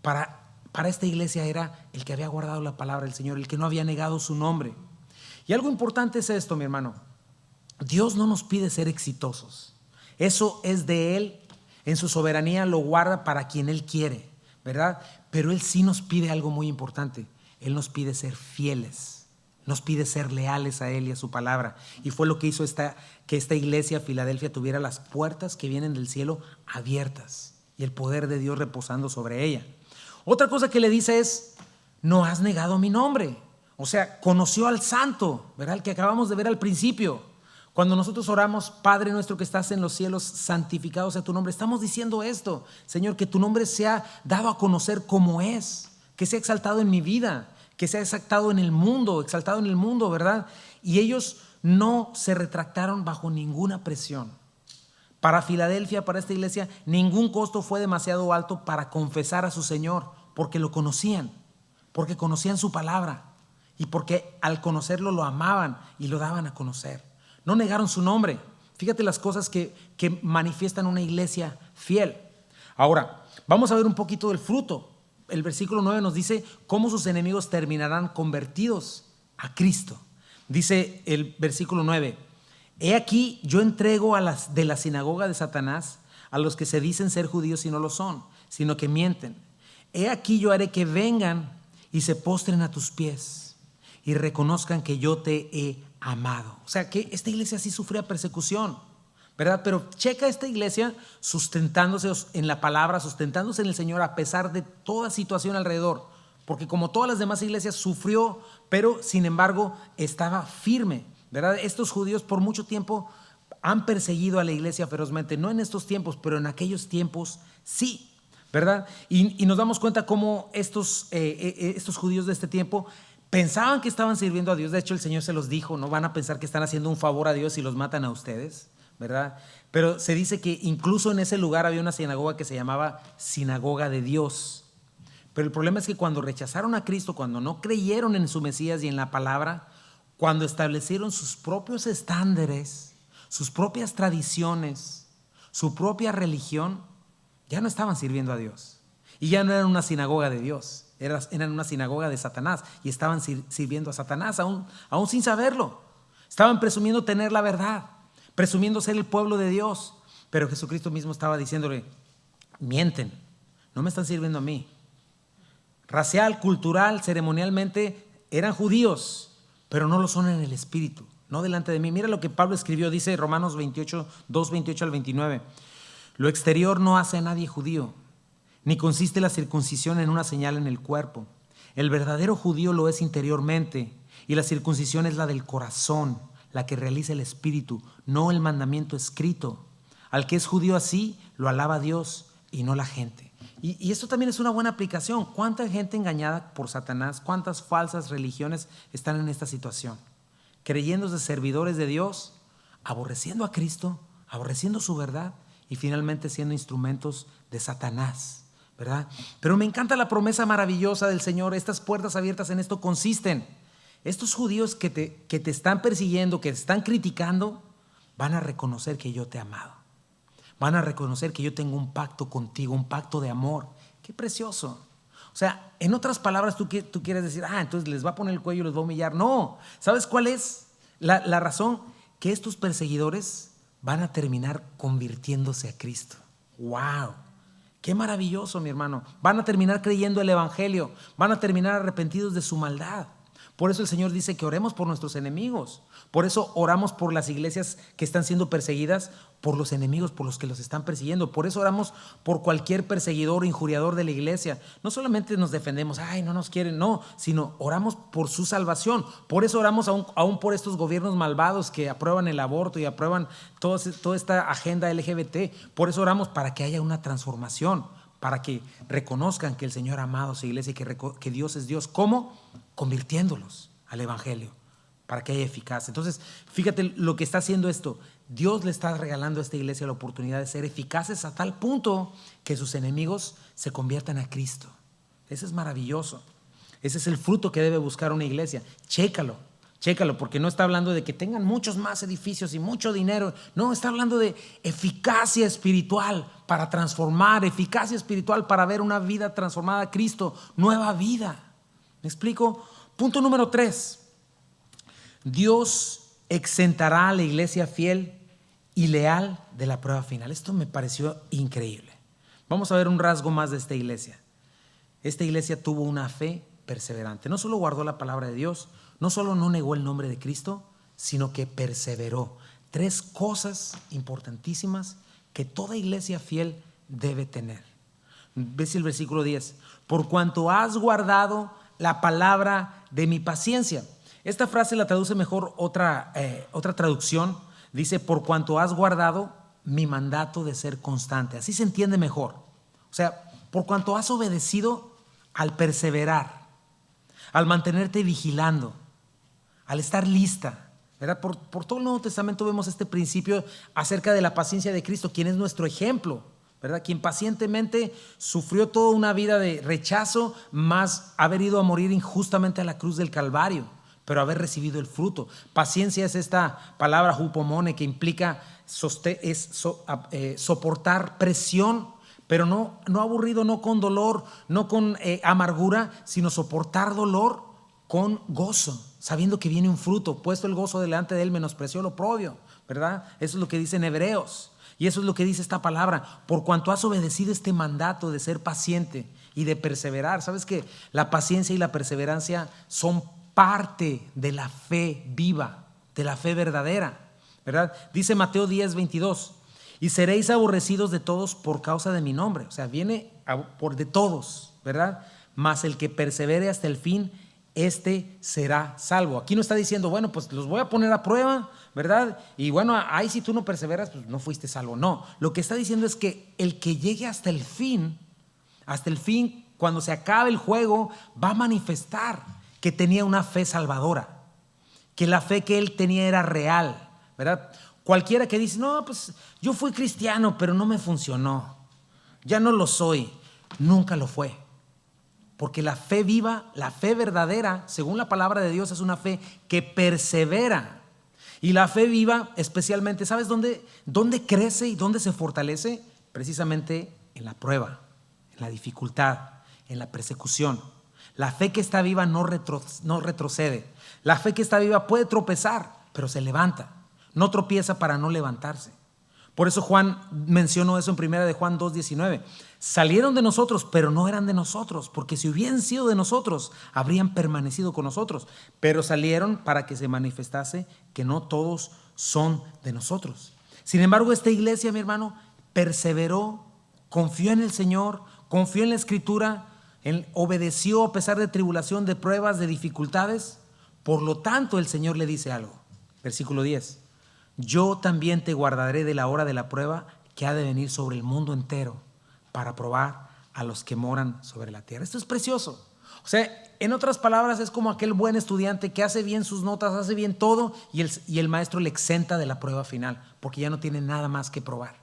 Para esta iglesia era el que había guardado la palabra del Señor, el que no había negado su nombre. Y algo importante es esto, mi hermano. Dios no nos pide ser exitosos. Eso es de Él. En su soberanía lo guarda para quien Él quiere, ¿verdad? Pero Él sí nos pide algo muy importante. Él nos pide ser fieles. Nos pide ser leales a Él y a su palabra. Y fue lo que hizo que esta iglesia, Filadelfia, tuviera las puertas que vienen del cielo abiertas y el poder de Dios reposando sobre ella. Otra cosa que le dice es: no has negado mi nombre. O sea, conoció al santo, ¿verdad? El que acabamos de ver al principio. Cuando nosotros oramos, Padre nuestro que estás en los cielos, santificado sea tu nombre, estamos diciendo esto: Señor, que tu nombre sea dado a conocer como es, que sea exaltado en mi vida, que sea exaltado en el mundo, ¿verdad? Y ellos no se retractaron bajo ninguna presión. Para Filadelfia, para esta iglesia, ningún costo fue demasiado alto para confesar a su Señor, porque lo conocían, porque conocían su palabra y porque al conocerlo lo amaban y lo daban a conocer. No negaron su nombre. Fíjate las cosas que manifiestan una iglesia fiel. Ahora, vamos a ver un poquito del fruto. El versículo 9 nos dice cómo sus enemigos terminarán convertidos a Cristo. Dice el versículo 9: he aquí yo entrego de la sinagoga de Satanás a los que se dicen ser judíos y no lo son, sino que mienten. He aquí yo haré que vengan y se postren a tus pies y reconozcan que yo te he amado. O sea que esta iglesia sí sufría persecución, ¿verdad? Pero checa esta iglesia sustentándose en la palabra, sustentándose en el Señor a pesar de toda situación alrededor. Porque como todas las demás iglesias sufrió, pero sin embargo estaba firme, ¿verdad? Estos judíos por mucho tiempo han perseguido a la iglesia ferozmente. No en estos tiempos, pero en aquellos tiempos sí, ¿verdad? Y nos damos cuenta cómo estos judíos de este tiempo pensaban que estaban sirviendo a Dios. De hecho, el Señor se los dijo: no van a pensar que están haciendo un favor a Dios si los matan a ustedes, ¿verdad? Pero se dice que incluso en ese lugar había una sinagoga que se llamaba Sinagoga de Dios. Pero el problema es que cuando rechazaron a Cristo, cuando no creyeron en su Mesías y en la palabra, cuando establecieron sus propios estándares, sus propias tradiciones, su propia religión, ya no estaban sirviendo a Dios. Y ya no eran una sinagoga de Dios, eran una sinagoga de Satanás y estaban sirviendo a Satanás aún sin saberlo. Estaban presumiendo tener la verdad, presumiendo ser el pueblo de Dios. Pero Jesucristo mismo estaba diciéndole: mienten, no me están sirviendo a mí. Racial, cultural, ceremonialmente eran judíos, pero no lo son en el espíritu, no delante de mí. Mira lo que Pablo escribió, dice Romanos 28, 2, 28 al 29. Lo exterior no hace a nadie judío, ni consiste la circuncisión en una señal en el cuerpo. El verdadero judío lo es interiormente, y la circuncisión es la del corazón, la que realiza el espíritu, no el mandamiento escrito. Al que es judío así, lo alaba Dios y no la gente. Y esto también es una buena aplicación. ¿Cuánta gente engañada por Satanás, cuántas falsas religiones están en esta situación? Creyéndose servidores de Dios, aborreciendo a Cristo, aborreciendo su verdad y finalmente siendo instrumentos de Satanás, ¿verdad? Pero me encanta la promesa maravillosa del Señor. Estas puertas abiertas en esto consisten. Estos judíos que te están persiguiendo, que te están criticando, van a reconocer que yo te he amado. Van a reconocer que yo tengo un pacto contigo, un pacto de amor. ¡Qué precioso! O sea, en otras palabras, tú quieres decir: entonces les va a poner el cuello y los va a humillar. No, ¿sabes cuál es la razón? Que estos perseguidores van a terminar convirtiéndose a Cristo. ¡Wow! ¡Qué maravilloso, mi hermano! Van a terminar creyendo el evangelio, van a terminar arrepentidos de su maldad. Por eso el Señor dice que oremos por nuestros enemigos. Por eso oramos por las iglesias que están siendo perseguidas, por los enemigos, por los que los están persiguiendo. Por eso oramos por cualquier perseguidor o injuriador de la iglesia. No solamente nos defendemos, ay, no nos quieren, no, sino oramos por su salvación. Por eso oramos aún por estos gobiernos malvados que aprueban el aborto y aprueban toda esta agenda LGBT. Por eso oramos para que haya una transformación, para que reconozcan que el Señor ha amado a su iglesia y que Dios es Dios. ¿Cómo? Convirtiéndolos al evangelio, para que haya eficacia. Entonces, fíjate lo que está haciendo esto. Dios le está regalando a esta iglesia la oportunidad de ser eficaces a tal punto que sus enemigos se conviertan a Cristo. Eso es maravilloso. Ese es el fruto que debe buscar una iglesia. Chécalo, porque no está hablando de que tengan muchos más edificios y mucho dinero. No, está hablando de eficacia espiritual para transformar, eficacia espiritual para ver una vida transformada a Cristo, nueva vida. ¿Me explico? Punto número 3. Dios exentará a la iglesia fiel y leal de la prueba final. Esto me pareció increíble. Vamos a ver un rasgo más de esta iglesia. Esta iglesia tuvo una fe perseverante. No solo guardó la palabra de Dios, no solo no negó el nombre de Cristo, sino que perseveró. 3 cosas importantísimas que toda iglesia fiel debe tener. ¿Ves el versículo 10? Por cuanto has guardado la palabra de mi paciencia. Esta frase la traduce mejor otra traducción. Dice, por cuanto has guardado mi mandato de ser constante. Así se entiende mejor. O sea, por cuanto has obedecido al perseverar, al mantenerte vigilando, al estar lista, ¿verdad? Por todo el Nuevo Testamento vemos este principio acerca de la paciencia de Cristo, quien es nuestro ejemplo, ¿verdad? Quien pacientemente sufrió toda una vida de rechazo, más haber ido a morir injustamente a la cruz del Calvario, pero haber recibido el fruto. Paciencia es esta palabra hupomone que implica soportar presión, pero no aburrido, no con dolor, no con amargura, sino soportar dolor con gozo, sabiendo que viene un fruto. Puesto el gozo delante de él, menospreció lo oprobio, ¿verdad? Eso es lo que dice en Hebreos. Y eso es lo que dice esta palabra. Por cuanto has obedecido este mandato de ser paciente y de perseverar. ¿Sabes que la paciencia y la perseverancia son parte de la fe viva, de la fe verdadera, ¿verdad? Dice Mateo 10:22, y seréis aborrecidos de todos por causa de mi nombre. O sea, viene por de todos, ¿verdad? Mas el que persevere hasta el fin, este será salvo. Aquí no está diciendo, bueno, pues los voy a poner a prueba, ¿verdad? Y bueno, ahí si tú no perseveras, pues no fuiste salvo. No, lo que está diciendo es que el que llegue hasta el fin, cuando se acabe el juego, va a manifestar que tenía una fe salvadora, que la fe que él tenía era real, ¿verdad? Cualquiera que dice, no, pues yo fui cristiano, pero no me funcionó, ya no lo soy, nunca lo fue. Porque la fe viva, la fe verdadera, según la palabra de Dios, es una fe que persevera. Y la fe viva, especialmente, ¿sabes dónde crece y dónde se fortalece? Precisamente en la prueba, en la dificultad, en la persecución. La fe que está viva no retrocede. La fe que está viva puede tropezar, pero se levanta. No tropieza para no levantarse. Por eso Juan mencionó eso en 1 de Juan 2:19. Salieron de nosotros, pero no eran de nosotros, porque si hubieran sido de nosotros, habrían permanecido con nosotros. Pero salieron para que se manifestase que no todos son de nosotros. Sin embargo, esta iglesia, mi hermano, perseveró, confió en el Señor, confió en la Escritura, obedeció a pesar de tribulación, de pruebas, de dificultades. Por lo tanto, el Señor le dice algo. Versículo 10. Yo también te guardaré de la hora de la prueba que ha de venir sobre el mundo entero para probar a los que moran sobre la tierra. Esto es precioso. O sea, en otras palabras, es como aquel buen estudiante que hace bien sus notas, hace bien todo y el maestro le exenta de la prueba final porque ya no tiene nada más que probar.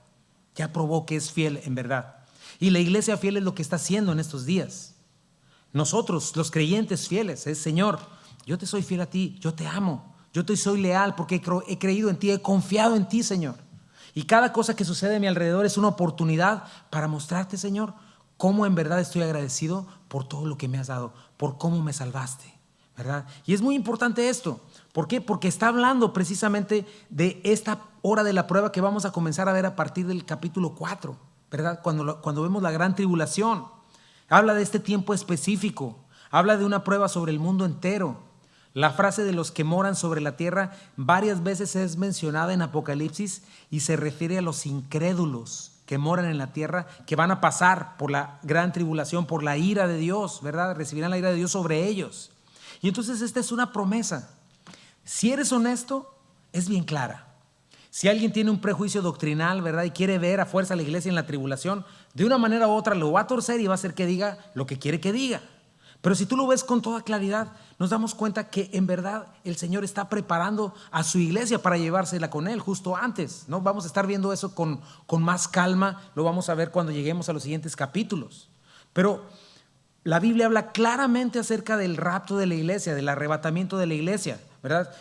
Ya probó que es fiel en verdad. Y la iglesia fiel es lo que está haciendo en estos días. Nosotros, los creyentes fieles, es Señor, yo te soy fiel a ti, yo te amo. Yo te soy leal porque he creído en ti, he confiado en ti, Señor. Y cada cosa que sucede a mi alrededor es una oportunidad para mostrarte, Señor, cómo en verdad estoy agradecido por todo lo que me has dado, por cómo me salvaste, ¿verdad? Y es muy importante esto. ¿Por qué? Porque está hablando precisamente de esta hora de la prueba que vamos a comenzar a ver a partir del capítulo 4, ¿verdad? Cuando vemos la gran tribulación. Habla de este tiempo específico. Habla de una prueba sobre el mundo entero. La frase de los que moran sobre la tierra varias veces es mencionada en Apocalipsis y se refiere a los incrédulos que moran en la tierra, que van a pasar por la gran tribulación, por la ira de Dios, ¿verdad? Recibirán la ira de Dios sobre ellos. Y entonces esta es una promesa. Si eres honesto, es bien clara. Si alguien tiene un prejuicio doctrinal, ¿verdad? Y quiere ver a fuerza a la iglesia en la tribulación, de una manera u otra lo va a torcer y va a hacer que diga lo que quiere que diga. Pero si tú lo ves con toda claridad, nos damos cuenta que en verdad el Señor está preparando a su iglesia para llevársela con Él justo antes, ¿no? Vamos a estar viendo eso con más calma, lo vamos a ver cuando lleguemos a los siguientes capítulos. Pero la Biblia habla claramente acerca del rapto de la iglesia, del arrebatamiento de la iglesia, ¿verdad?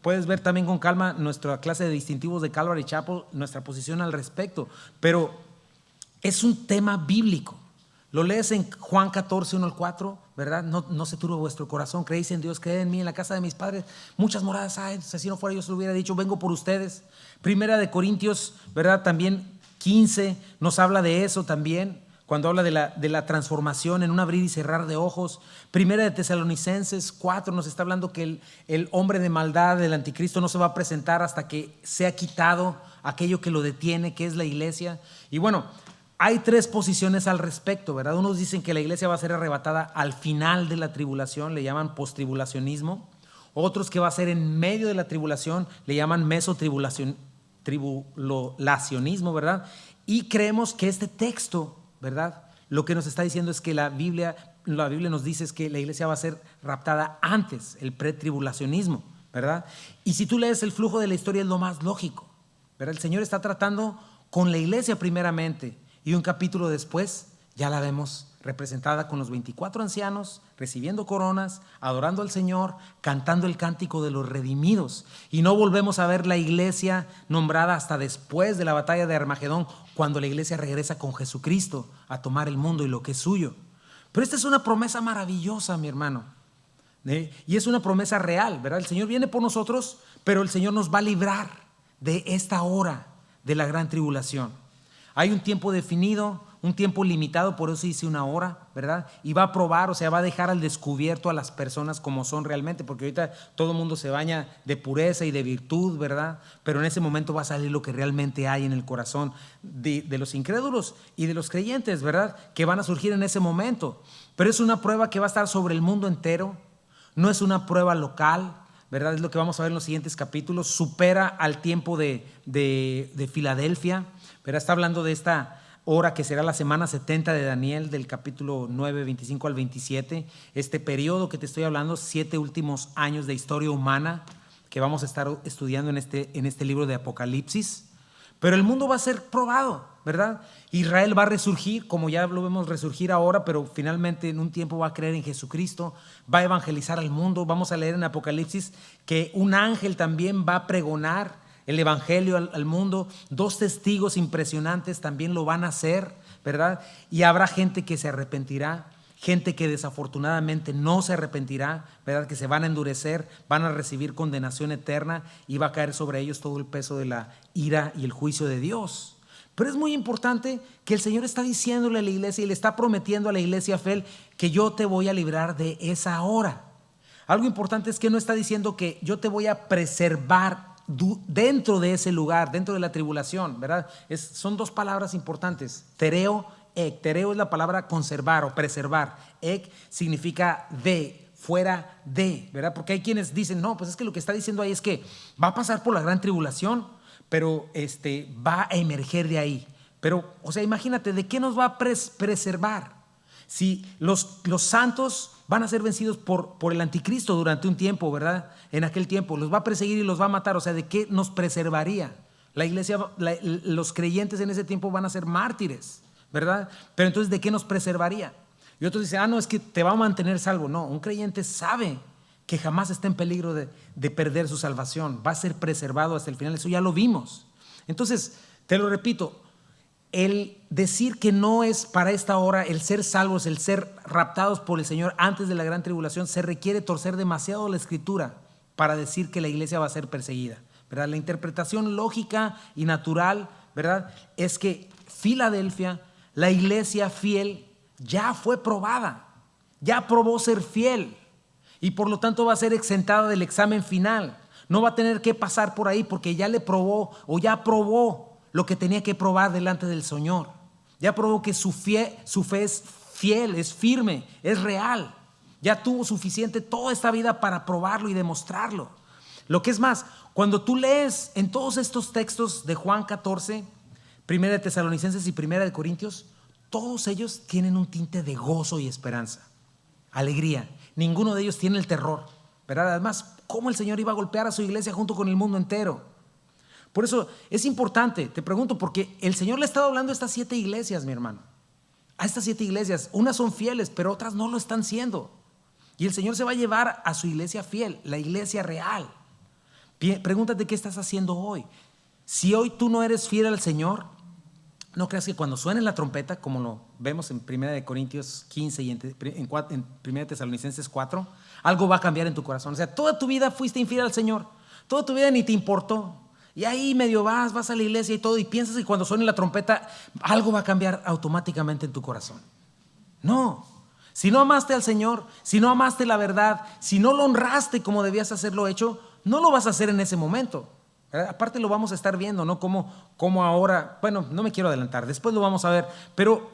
Puedes ver también con calma nuestra clase de distintivos de Calvary Chapel, nuestra posición al respecto, pero es un tema bíblico. Lo lees en Juan 14, 1 al 4, ¿verdad? No se turbe vuestro corazón, creéis en Dios, creed en mí, en la casa de mis padres muchas moradas hay, si no fuera yo se lo hubiera dicho, vengo por ustedes. Primera de Corintios, ¿verdad? También 15 nos habla de eso también, cuando habla de la transformación en un abrir y cerrar de ojos. Primera de Tesalonicenses 4 nos está hablando que el hombre de maldad del anticristo no se va a presentar hasta que sea quitado aquello que lo detiene, que es la iglesia. Y bueno, hay tres posiciones al respecto, ¿verdad? Unos dicen que la iglesia va a ser arrebatada al final de la tribulación, le llaman postribulacionismo. Otros que va a ser en medio de la tribulación, le llaman mesotribulacionismo, ¿verdad? Y creemos que este texto, ¿verdad? Lo que nos está diciendo es que la Biblia nos dice es que la iglesia va a ser raptada antes, el pretribulacionismo, ¿verdad? Y si tú lees el flujo de la historia es lo más lógico, ¿verdad? El Señor está tratando con la iglesia primeramente, y un capítulo después ya la vemos representada con los 24 ancianos, recibiendo coronas, adorando al Señor, cantando el cántico de los redimidos. Y no volvemos a ver la iglesia nombrada hasta después de la batalla de Armagedón, cuando la iglesia regresa con Jesucristo a tomar el mundo y lo que es suyo. Pero esta es una promesa maravillosa, mi hermano. Y es una promesa real, ¿verdad? El Señor viene por nosotros, pero el Señor nos va a librar de esta hora de la gran tribulación. Hay un tiempo definido, un tiempo limitado, por eso dice una hora, ¿verdad? Y va a probar, o sea, va a dejar al descubierto a las personas como son realmente, porque ahorita todo el mundo se baña de pureza y de virtud, ¿verdad? Pero en ese momento va a salir lo que realmente hay en el corazón de los incrédulos y de los creyentes, ¿verdad? Que van a surgir en ese momento. Pero es una prueba que va a estar sobre el mundo entero, no es una prueba local, ¿verdad? Es lo que vamos a ver en los siguientes capítulos. Supera al tiempo de Filadelfia, ¿verdad? Está hablando de esta hora que será la semana 70 de Daniel, del capítulo 9, 25 al 27. Este periodo que te estoy hablando, 7 últimos años de historia humana que vamos a estar estudiando en este libro de Apocalipsis. Pero el mundo va a ser probado, ¿verdad? Israel va a resurgir, como ya lo vemos resurgir ahora, pero finalmente en un tiempo va a creer en Jesucristo, va a evangelizar al mundo. Vamos a leer en Apocalipsis que un ángel también va a pregonar el evangelio al mundo. 2 testigos impresionantes también lo van a hacer, ¿verdad? Y habrá gente que se arrepentirá, gente que desafortunadamente no se arrepentirá, ¿verdad? Que se van a endurecer, van a recibir condenación eterna y va a caer sobre ellos todo el peso de la ira y el juicio de Dios. Pero es muy importante que el Señor está diciéndole a la iglesia y le está prometiendo a la iglesia fiel que yo te voy a librar de esa hora. Algo importante es que no está diciendo que yo te voy a preservar dentro de ese lugar, dentro de la tribulación, ¿verdad? Son 2 palabras importantes, tereo, ek. Tereo es la palabra conservar o preservar, ek significa de, fuera de, ¿verdad? Porque hay quienes dicen, no, pues es que lo que está diciendo ahí es que va a pasar por la gran tribulación, pero va a emerger de ahí. Pero, o sea, imagínate, ¿de qué nos va a preservar? Si los santos van a ser vencidos por el anticristo durante un tiempo, ¿verdad? En aquel tiempo los va a perseguir y los va a matar. O sea, ¿de qué nos preservaría? La iglesia, los creyentes en ese tiempo van a ser mártires, ¿verdad? Pero entonces, ¿de qué nos preservaría? Y otros dicen, no, es que te va a mantener salvo. No, un creyente sabe que jamás está en peligro de perder su salvación. Va a ser preservado hasta el final. Eso ya lo vimos. Entonces, te lo repito, el decir que no es para esta hora el ser salvos, el ser raptados por el Señor antes de la gran tribulación, se requiere torcer demasiado la Escritura para decir que la iglesia va a ser perseguida, ¿verdad? La interpretación lógica y natural, ¿verdad?, es que Filadelfia, la iglesia fiel, ya fue probada, ya probó ser fiel. y por lo tanto va a ser exentada del examen final. No va a tener que pasar por ahí porque ya le probó o ya probó lo que tenía que probar delante del Señor. Ya probó que su fe es fiel, es firme, es real. Ya tuvo suficiente toda esta vida para probarlo y demostrarlo. Lo que es más, cuando tú lees en todos estos textos de Juan 14, Primera de Tesalonicenses y Primera de Corintios, todos ellos tienen un tinte de gozo y esperanza, alegría. Ninguno de ellos tiene el terror, ¿verdad? Además, ¿cómo el Señor iba a golpear a su iglesia junto con el mundo entero? Por eso es importante, te pregunto, porque el Señor le ha estado hablando a estas 7 iglesias, mi hermano. A estas 7 iglesias, unas son fieles, pero otras no lo están siendo. Y el Señor se va a llevar a su iglesia fiel, la iglesia real. Pregúntate qué estás haciendo hoy. Si hoy tú no eres fiel al Señor, no creas que cuando suene la trompeta, como lo vemos en 1 Corintios 15 y en 1 Tesalonicenses 4, algo va a cambiar en tu corazón. O sea, toda tu vida fuiste infiel al Señor, toda tu vida ni te importó. Y ahí medio vas a la iglesia y todo, y piensas que cuando suene la trompeta, algo va a cambiar automáticamente en tu corazón. No. Si no amaste al Señor, si no amaste la verdad, si no lo honraste como debías hacerlo hecho, no lo vas a hacer en ese momento. Aparte lo vamos a estar viendo, ¿no? Como ahora, bueno, no me quiero adelantar, después lo vamos a ver, pero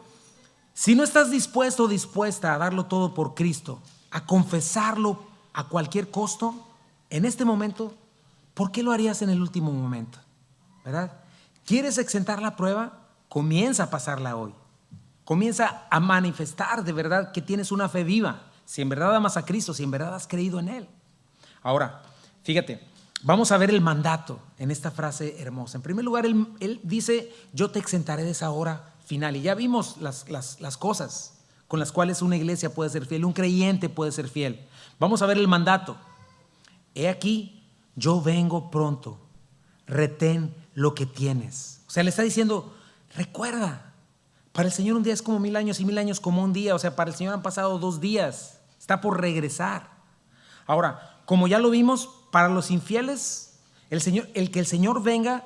si no estás dispuesto o dispuesta a darlo todo por Cristo, a confesarlo a cualquier costo, en este momento, ¿por qué lo harías en el último momento? ¿Verdad? ¿Quieres exentar la prueba? Comienza a pasarla hoy. Comienza a manifestar de verdad que tienes una fe viva, si en verdad amas a Cristo, si en verdad has creído en Él. Ahora, fíjate, vamos a ver el mandato en esta frase hermosa. En primer lugar, él dice, yo te exentaré de esa hora final. Y ya vimos las cosas con las cuales una iglesia puede ser fiel, un creyente puede ser fiel. Vamos a ver el mandato. He aquí, yo vengo pronto, retén lo que tienes. O sea, le está diciendo, recuerda, para el Señor un día es como 1000 años y 1000 años como un día. O sea, para el Señor han pasado 2 días, está por regresar. Ahora, como ya lo vimos, para los infieles, el que el Señor venga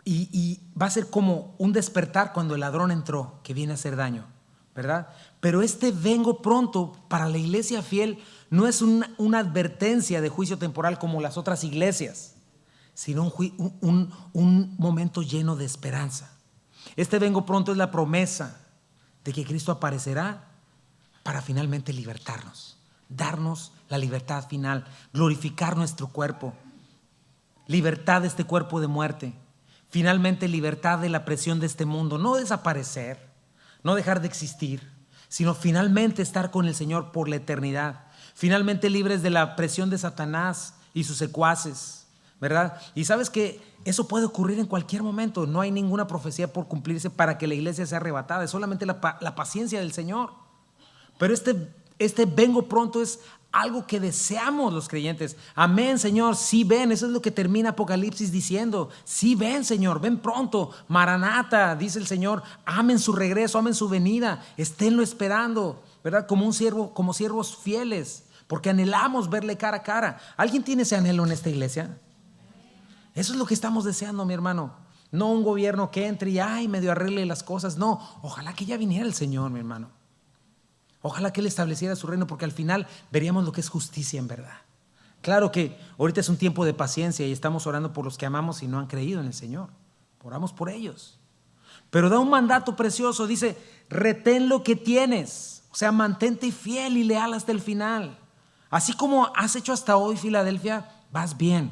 y va a ser como un despertar cuando el ladrón entró, que viene a hacer daño, ¿verdad? Pero este vengo pronto para la iglesia fiel no es una advertencia de juicio temporal como las otras iglesias, sino un momento lleno de esperanza. Este vengo pronto es la promesa de que Cristo aparecerá para finalmente libertarnos, darnos la libertad final, glorificar nuestro cuerpo, libertad de este cuerpo de muerte, finalmente libertad de la presión de este mundo, no desaparecer, no dejar de existir, sino finalmente estar con el Señor por la eternidad, finalmente libres de la presión de Satanás y sus secuaces, ¿verdad? Y sabes que eso puede ocurrir en cualquier momento, no hay ninguna profecía por cumplirse para que la iglesia sea arrebatada, es solamente la paciencia del Señor. Pero este vengo pronto es algo que deseamos los creyentes. Amén, Señor, sí ven, eso es lo que termina Apocalipsis diciendo. Sí ven, Señor, ven pronto. Maranata, dice el Señor, amen su regreso, amen su venida, esténlo esperando, ¿verdad? Como siervos fieles, porque anhelamos verle cara a cara. ¿Alguien tiene ese anhelo en esta iglesia? Eso es lo que estamos deseando, mi hermano. No un gobierno que entre y medio arregle las cosas. No, ojalá que ya viniera el Señor, mi hermano. Ojalá que Él estableciera su reino, porque al final veríamos lo que es justicia en verdad. Claro que ahorita es un tiempo de paciencia y estamos orando por los que amamos y no han creído en el Señor. Oramos por ellos. Pero da un mandato precioso, dice, retén lo que tienes. O sea, mantente fiel y leal hasta el final. Así como has hecho hasta hoy, Filadelfia, vas bien.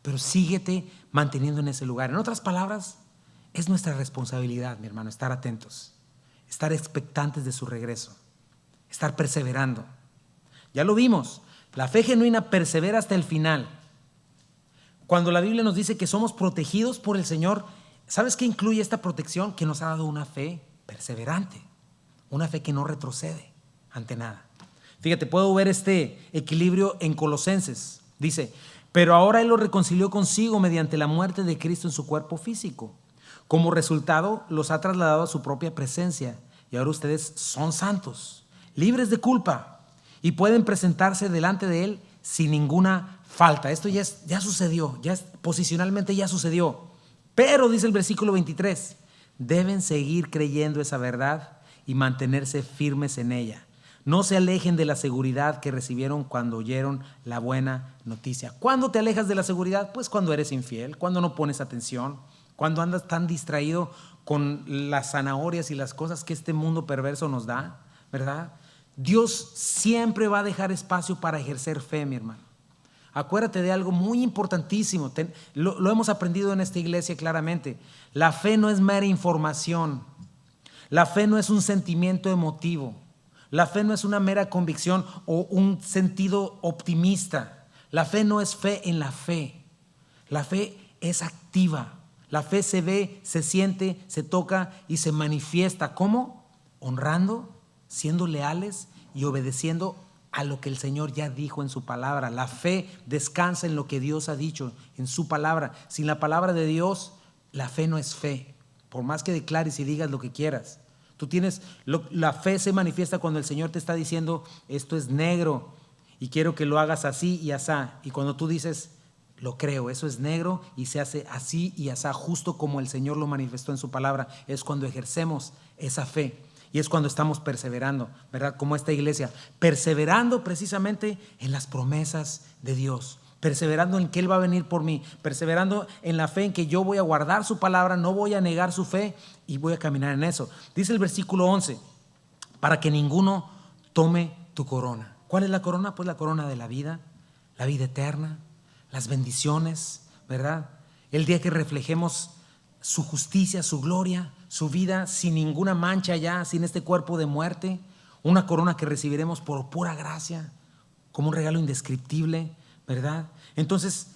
Pero síguete manteniendo en ese lugar. En otras palabras, es nuestra responsabilidad, mi hermano, estar atentos, estar expectantes de su regreso, estar perseverando. Ya lo vimos, la fe genuina persevera hasta el final. Cuando la Biblia nos dice que somos protegidos por el Señor, ¿sabes qué incluye esta protección? Que nos ha dado una fe perseverante, una fe que no retrocede ante nada. Fíjate, puedo ver este equilibrio en Colosenses. Dice, pero ahora Él los reconcilió consigo mediante la muerte de Cristo en su cuerpo físico. Como resultado, los ha trasladado a su propia presencia y ahora ustedes son santos, libres de culpa y pueden presentarse delante de Él sin ninguna falta. Esto ya sucedió, posicionalmente ya sucedió. Pero, dice el versículo 23, deben seguir creyendo esa verdad y mantenerse firmes en ella. No se alejen de la seguridad que recibieron cuando oyeron la buena noticia. ¿Cuándo te alejas de la seguridad? Pues cuando eres infiel, cuando no pones atención, cuando andas tan distraído con las zanahorias y las cosas que este mundo perverso nos da, ¿verdad? Dios siempre va a dejar espacio para ejercer fe, mi hermano. Acuérdate de algo muy importantísimo. Lo hemos aprendido en esta iglesia claramente. La fe no es mera información. La fe no es un sentimiento emotivo. La fe no es una mera convicción o un sentido optimista. La fe no es fe en la fe. La fe es activa. La fe se ve, se siente, se toca y se manifiesta. ¿Cómo? Honrando, siendo leales y obedeciendo a lo que el Señor ya dijo en su palabra. La fe descansa en lo que Dios ha dicho en su palabra. Sin la palabra de Dios, la fe no es fe. Por más que declares y digas lo que quieras. La fe se manifiesta cuando el Señor te está diciendo, esto es negro y quiero que lo hagas así y asá. Y cuando tú dices, lo creo, eso es negro y se hace así y asá, justo como el Señor lo manifestó en su palabra, es cuando ejercemos esa fe. Y es cuando estamos perseverando, ¿verdad? Como esta iglesia, perseverando precisamente en las promesas de Dios, perseverando en que Él va a venir por mí, perseverando en la fe en que yo voy a guardar su palabra, no voy a negar su fe y voy a caminar en eso. Dice el versículo 11, para que ninguno tome tu corona. ¿Cuál es la corona? Pues la corona de la vida eterna, las bendiciones, ¿verdad? El día que reflejemos su justicia, su gloria, su vida sin ninguna mancha ya, sin este cuerpo de muerte, una corona que recibiremos por pura gracia, como un regalo indescriptible, ¿verdad? Entonces,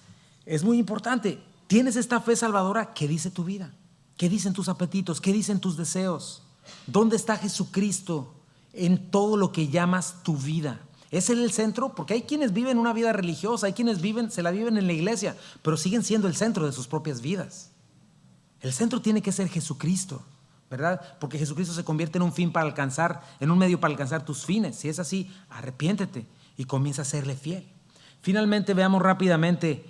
es muy importante. ¿Tienes esta fe salvadora? ¿Qué dice tu vida? ¿Qué dicen tus apetitos? ¿Qué dicen tus deseos? ¿Dónde está Jesucristo en todo lo que llamas tu vida? ¿Es Él el centro? Porque hay quienes viven una vida religiosa, hay quienes se la viven en la iglesia, pero siguen siendo el centro de sus propias vidas. El centro tiene que ser Jesucristo, ¿verdad? Porque Jesucristo se convierte en un fin para alcanzar, en un medio para alcanzar tus fines. Si es así, arrepiéntete y comienza a serle fiel. Finalmente, veamos rápidamente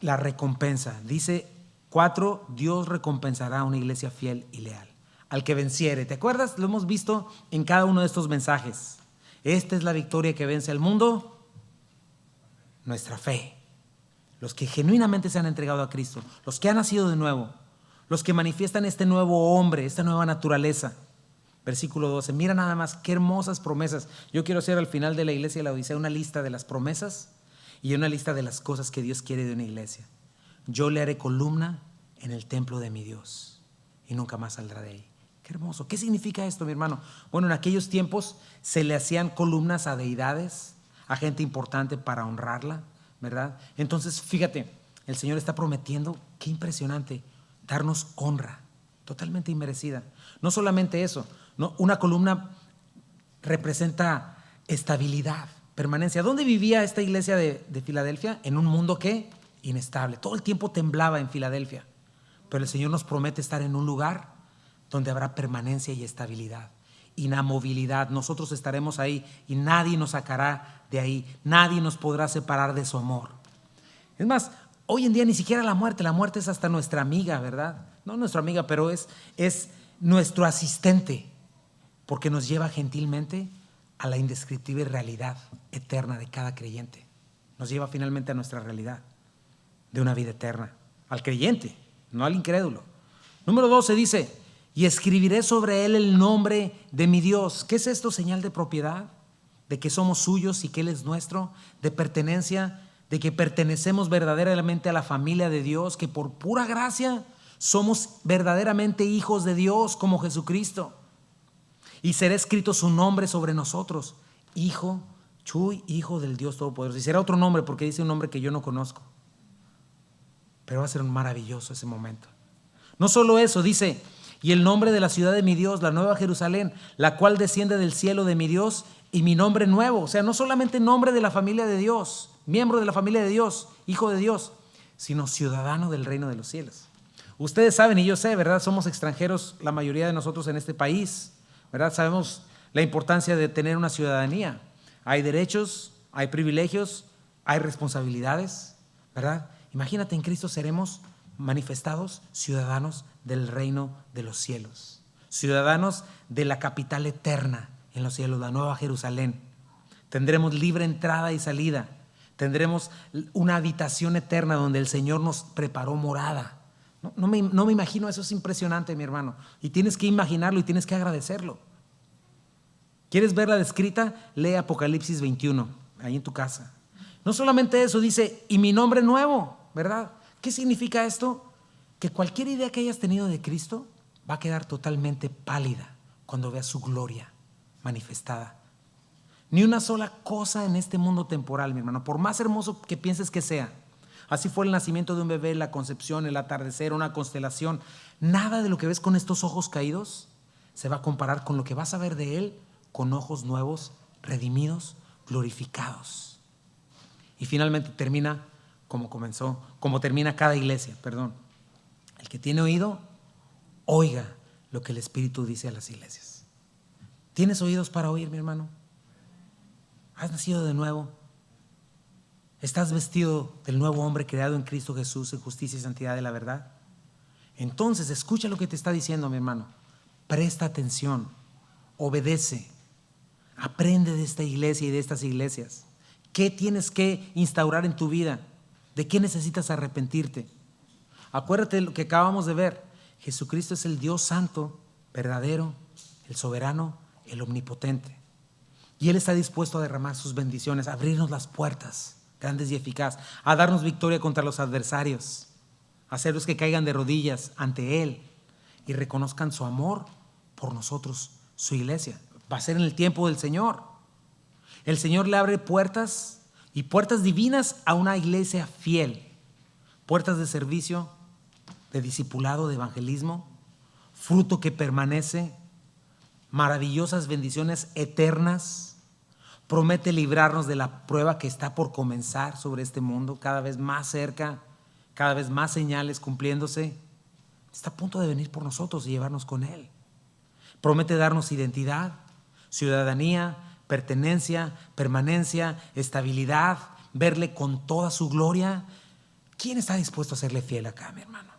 la recompensa. Dice 4, Dios recompensará a una iglesia fiel y leal. Al que venciere. ¿Te acuerdas? Lo hemos visto en cada uno de estos mensajes. Esta es la victoria que vence al mundo, nuestra fe. Los que genuinamente se han entregado a Cristo, los que han nacido de nuevo, los que manifiestan este nuevo hombre, esta nueva naturaleza. Versículo 12, mira nada más qué hermosas promesas. Yo quiero hacer al final de la iglesia de la Odisea una lista de las promesas y una lista de las cosas que Dios quiere de una iglesia. Yo le haré columna en el templo de mi Dios y nunca más saldrá de ahí. Qué hermoso. ¿Qué significa esto, mi hermano? Bueno, en aquellos tiempos se le hacían columnas a deidades, a gente importante para honrarla, ¿verdad? Entonces, fíjate, el Señor está prometiendo, qué impresionante, darnos honra totalmente inmerecida. No solamente eso, ¿no? Una columna representa estabilidad, permanencia. ¿Dónde vivía esta iglesia de Filadelfia? En un mundo ¿qué? Inestable. Todo el tiempo temblaba en Filadelfia. Pero el Señor nos promete estar en un lugar donde habrá permanencia y estabilidad, inamovilidad. Nosotros estaremos ahí y nadie nos sacará de ahí. Nadie nos podrá separar de su amor. Es más, hoy en día ni siquiera la muerte es hasta nuestra amiga, ¿verdad? No nuestra amiga, pero es nuestro asistente, porque nos lleva gentilmente a la indescriptible realidad eterna de cada creyente. Nos lleva finalmente a nuestra realidad de una vida eterna, al creyente, no al incrédulo. Número 12 dice, y escribiré sobre él el nombre de mi Dios. ¿Qué es esto? Señal de propiedad, de que somos suyos y que Él es nuestro, de pertenencia, de que pertenecemos verdaderamente a la familia de Dios, que por pura gracia somos verdaderamente hijos de Dios como Jesucristo. Y será escrito su nombre sobre nosotros, Hijo, Chuy, Hijo del Dios Todopoderoso. Y será otro nombre porque dice un nombre que yo no conozco. Pero va a ser un maravilloso ese momento. No solo eso, dice, y el nombre de la ciudad de mi Dios, la nueva Jerusalén, la cual desciende del cielo de mi Dios, y mi nombre nuevo. O sea, no solamente nombre de la familia de Dios, miembro de la familia de Dios, hijo de Dios, sino ciudadano del reino de los cielos. Ustedes saben, y yo sé, ¿verdad? Somos extranjeros, la mayoría de nosotros en este país, ¿verdad? Sabemos la importancia de tener una ciudadanía. Hay derechos, hay privilegios, hay responsabilidades, ¿verdad? Imagínate, en Cristo seremos manifestados ciudadanos del reino de los cielos, ciudadanos de la capital eterna, en los cielos, la nueva Jerusalén. Tendremos libre entrada y salida. Tendremos una habitación eterna donde el Señor nos preparó morada. No me imagino, eso es impresionante, mi hermano. Y tienes que imaginarlo y tienes que agradecerlo. ¿Quieres verla descrita? Lee Apocalipsis 21, ahí en tu casa. No solamente eso, dice, y mi nombre nuevo, ¿verdad? ¿Qué significa esto? Que cualquier idea que hayas tenido de Cristo va a quedar totalmente pálida cuando veas su gloria manifestada. Ni una sola cosa en este mundo temporal, mi hermano, por más hermoso que pienses que sea. Así fue el nacimiento de un bebé, la concepción, el atardecer, una constelación. Nada de lo que ves con estos ojos caídos se va a comparar con lo que vas a ver de Él con ojos nuevos, redimidos, glorificados. Y finalmente termina como comenzó, como termina cada iglesia, perdón. El que tiene oído, oiga lo que el Espíritu dice a las iglesias. ¿Tienes oídos para oír, mi hermano? ¿Has nacido de nuevo? ¿Estás vestido del nuevo hombre creado en Cristo Jesús en justicia y santidad de la verdad? Entonces escucha lo que te está diciendo, mi hermano. Presta atención, obedece, aprende de esta iglesia y de estas iglesias. ¿Qué tienes que instaurar en tu vida? ¿De qué necesitas arrepentirte? Acuérdate de lo que acabamos de ver. Jesucristo es el Dios santo, verdadero, el soberano, el omnipotente. Y Él está dispuesto a derramar sus bendiciones, a abrirnos las puertas grandes y eficaces, a darnos victoria contra los adversarios, a hacerlos que caigan de rodillas ante Él y reconozcan su amor por nosotros, su iglesia. Va a ser en el tiempo del Señor. El Señor le abre puertas y puertas divinas a una iglesia fiel, puertas de servicio, de discipulado, de evangelismo, fruto que permanece, maravillosas bendiciones eternas. Promete librarnos de la prueba que está por comenzar sobre este mundo, cada vez más cerca, cada vez más señales cumpliéndose. Está a punto de venir por nosotros y llevarnos con Él. Promete darnos identidad, ciudadanía, pertenencia, permanencia, estabilidad, verle con toda su gloria. ¿Quién está dispuesto a serle fiel acá, mi hermano?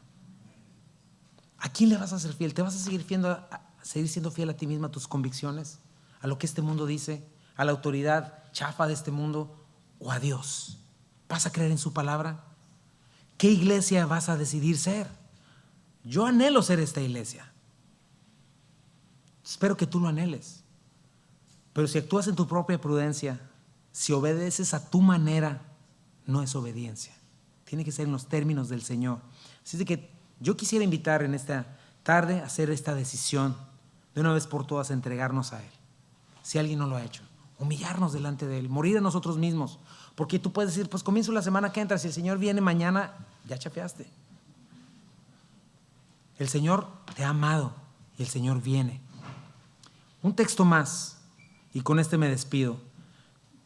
¿A quién le vas a ser fiel? ¿Te vas a seguir siendo fiel a ti misma, a tus convicciones, a lo que este mundo dice, a la autoridad chafa de este mundo, o a Dios? ¿Vas a creer en su palabra? ¿Qué iglesia vas a decidir ser? Yo anhelo ser esta iglesia. Espero que tú lo anheles. Pero si actúas en tu propia prudencia, si obedeces a tu manera, no es obediencia. Tiene que ser en los términos del Señor. Así es que yo quisiera invitar en esta tarde a hacer esta decisión, de una vez por todas entregarnos a Él. Si alguien no lo ha hecho, humillarnos delante de Él, morir a nosotros mismos. Porque tú puedes decir, pues comienzo la semana que entra, si el Señor viene mañana, ya chafeaste. El Señor te ha amado y el Señor viene. Un texto más y con este me despido,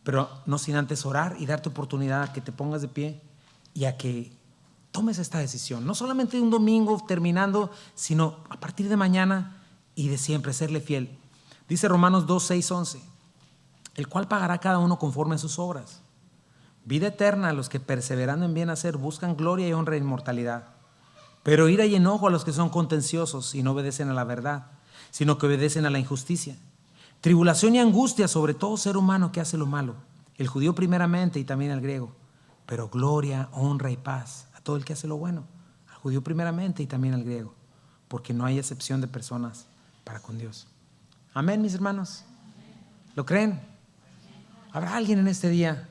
pero no sin antes orar y darte oportunidad a que te pongas de pie y a que tomes esta decisión. No solamente un domingo terminando, sino a partir de mañana y de siempre, serle fiel. Dice Romanos 2, 6, 11, el cual pagará cada uno conforme a sus obras. Vida eterna a los que perseverando en bien hacer buscan gloria y honra e inmortalidad. Pero ira y enojo a los que son contenciosos y no obedecen a la verdad, sino que obedecen a la injusticia. Tribulación y angustia sobre todo ser humano que hace lo malo, el judío primeramente y también al griego. Pero gloria, honra y paz a todo el que hace lo bueno, al judío primeramente y también al griego, porque no hay excepción de personas para con Dios. Amén, mis hermanos. ¿Lo creen? ¿Habrá alguien en este día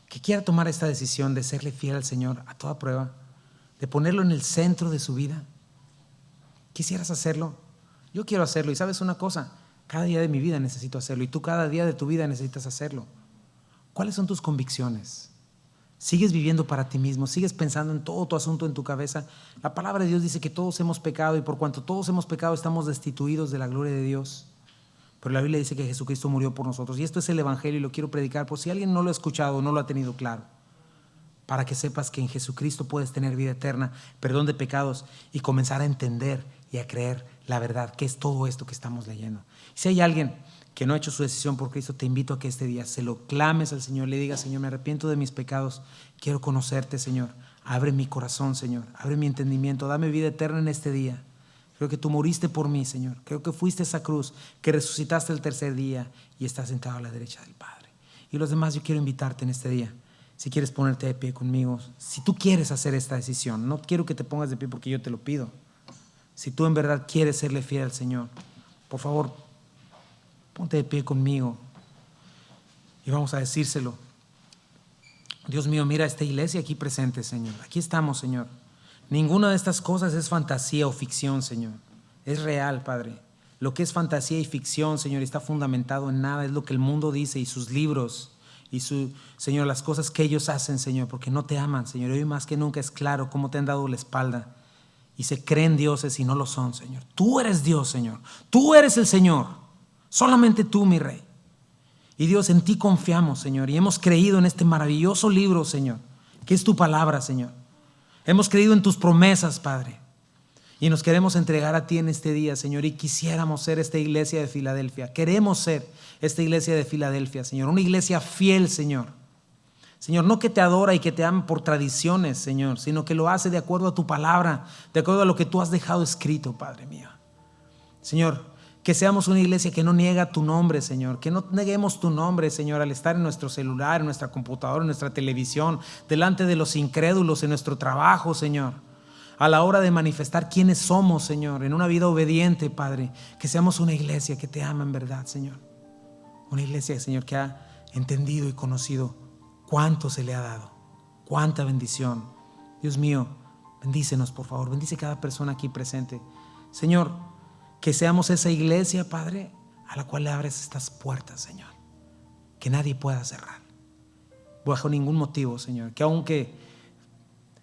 que quiera tomar esta decisión de serle fiel al Señor a toda prueba, de ponerlo en el centro de su vida? ¿Quisieras hacerlo? Yo quiero hacerlo. Y sabes una cosa, cada día de mi vida necesito hacerlo y tú cada día de tu vida necesitas hacerlo. ¿Cuáles son tus convicciones? ¿Sigues viviendo para ti mismo? ¿Sigues pensando en todo tu asunto en tu cabeza? La palabra de Dios dice que todos hemos pecado y por cuanto todos hemos pecado estamos destituidos de la gloria de Dios. Pero la Biblia dice que Jesucristo murió por nosotros y esto es el evangelio y lo quiero predicar por si alguien no lo ha escuchado o no lo ha tenido claro, para que sepas que en Jesucristo puedes tener vida eterna, perdón de pecados y comenzar a entender y a creer la verdad, que es todo esto que estamos leyendo. Si hay alguien que no ha hecho su decisión por Cristo, te invito a que este día se lo clames al Señor, le digas: Señor, me arrepiento de mis pecados, quiero conocerte, Señor, abre mi corazón, Señor, abre mi entendimiento, dame vida eterna en este día. Creo que tú moriste por mí, Señor. Creo que fuiste esa cruz, que resucitaste el tercer día y estás sentado a la derecha del Padre. Y los demás, yo quiero invitarte en este día. Si quieres ponerte de pie conmigo, si tú quieres hacer esta decisión, no quiero que te pongas de pie porque yo te lo pido. Si tú en verdad quieres serle fiel al Señor, por favor, ponte de pie conmigo y vamos a decírselo. Dios mío, mira esta iglesia aquí presente, Señor. Aquí estamos, Señor. Ninguna de estas cosas es fantasía o ficción, Señor. Es real, Padre. Lo que es fantasía y ficción, Señor, está fundamentado en nada. Es lo que el mundo dice y sus libros y Señor, las cosas que ellos hacen, Señor, porque no te aman, Señor. Hoy más que nunca es claro cómo te han dado la espalda y se creen dioses y no lo son, Señor. Tú eres Dios, Señor. Tú eres el Señor. Solamente tú, mi Rey. Y Dios, en ti confiamos, Señor, y hemos creído en este maravilloso libro, Señor, que es tu palabra, Señor. Hemos creído en tus promesas, Padre, y nos queremos entregar a ti en este día, Señor, y quisiéramos ser esta iglesia de Filadelfia. Queremos ser esta iglesia de Filadelfia, Señor, una iglesia fiel, Señor. Señor, no que te adora y que te ama por tradiciones, Señor, sino que lo hace de acuerdo a tu palabra, de acuerdo a lo que tú has dejado escrito, Padre mío. Señor, que seamos una iglesia que no niega tu nombre, Señor. Que no neguemos tu nombre, Señor, al estar en nuestro celular, en nuestra computadora, en nuestra televisión, delante de los incrédulos, en nuestro trabajo, Señor. A la hora de manifestar quiénes somos, Señor, en una vida obediente, Padre. Que seamos una iglesia que te ama en verdad, Señor. Una iglesia, Señor, que ha entendido y conocido cuánto se le ha dado. Cuánta bendición. Dios mío, bendícenos, por favor. Bendice cada persona aquí presente. Señor, que seamos esa iglesia, Padre, a la cual le abres estas puertas, Señor, que nadie pueda cerrar bajo ningún motivo, Señor. Que aunque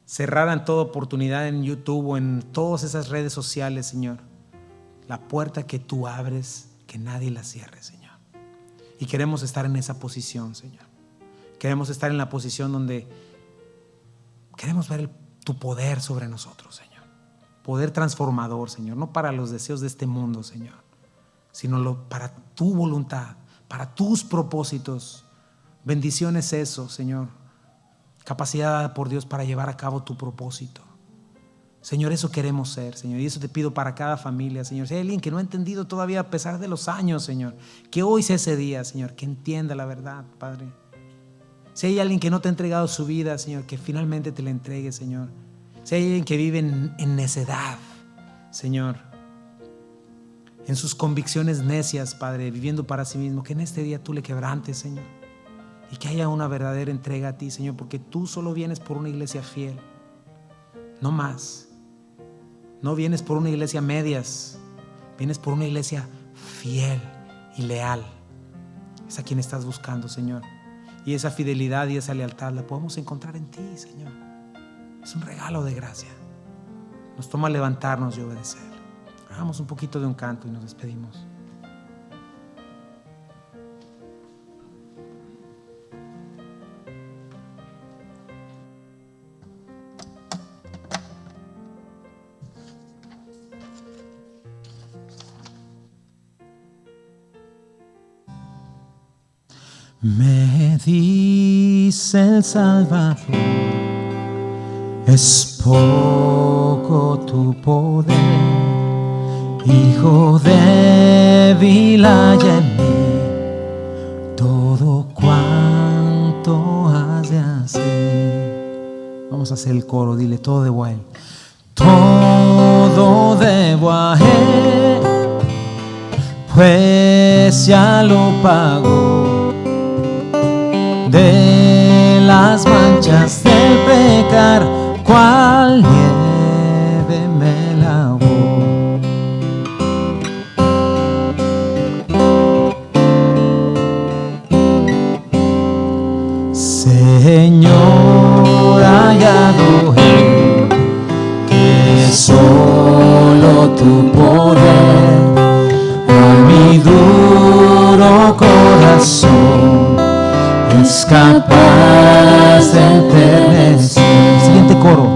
cerraran toda oportunidad en YouTube o en todas esas redes sociales, Señor, la puerta que tú abres, que nadie la cierre, Señor. Y queremos estar en esa posición, Señor. Queremos estar en la posición donde queremos ver tu poder sobre nosotros, Señor. Poder transformador, Señor, no para los deseos de este mundo, Señor, sino para tu voluntad, para tus propósitos. Bendición es eso, Señor. Capacidad dada por Dios para llevar a cabo tu propósito. Señor, eso queremos ser, Señor, y eso te pido para cada familia, Señor. Si hay alguien que no ha entendido todavía a pesar de los años, Señor, que hoy sea ese día, Señor, que entienda la verdad, Padre. Si hay alguien que no te ha entregado su vida, Señor, que finalmente te la entregue, Señor. Si hay alguien que vive en necedad, Señor, en sus convicciones necias, Padre, viviendo para sí mismo, que en este día tú le quebrantes, Señor, y que haya una verdadera entrega a ti, Señor, porque tú solo vienes por una iglesia fiel, no más. No vienes por una iglesia a medias, vienes por una iglesia fiel y leal. Es a quien estás buscando, Señor, y esa fidelidad y esa lealtad la podemos encontrar en ti, Señor. Es un regalo de gracia. Nos toma levantarnos y obedecer. Hagamos un poquito de un canto y nos despedimos. Me dice el Salvador, es poco tu poder, hijo débil hay en mí, todo cuanto has de hacer. Vamos a hacer el coro, dile, todo debo a Él. Todo debo a Él, pues ya lo pagó. De las manchas del pecar, cual nieve me lavó. Señor, hallado Él, que solo tu poder a mi duro corazón es capaz de enternecer. Siguiente coro.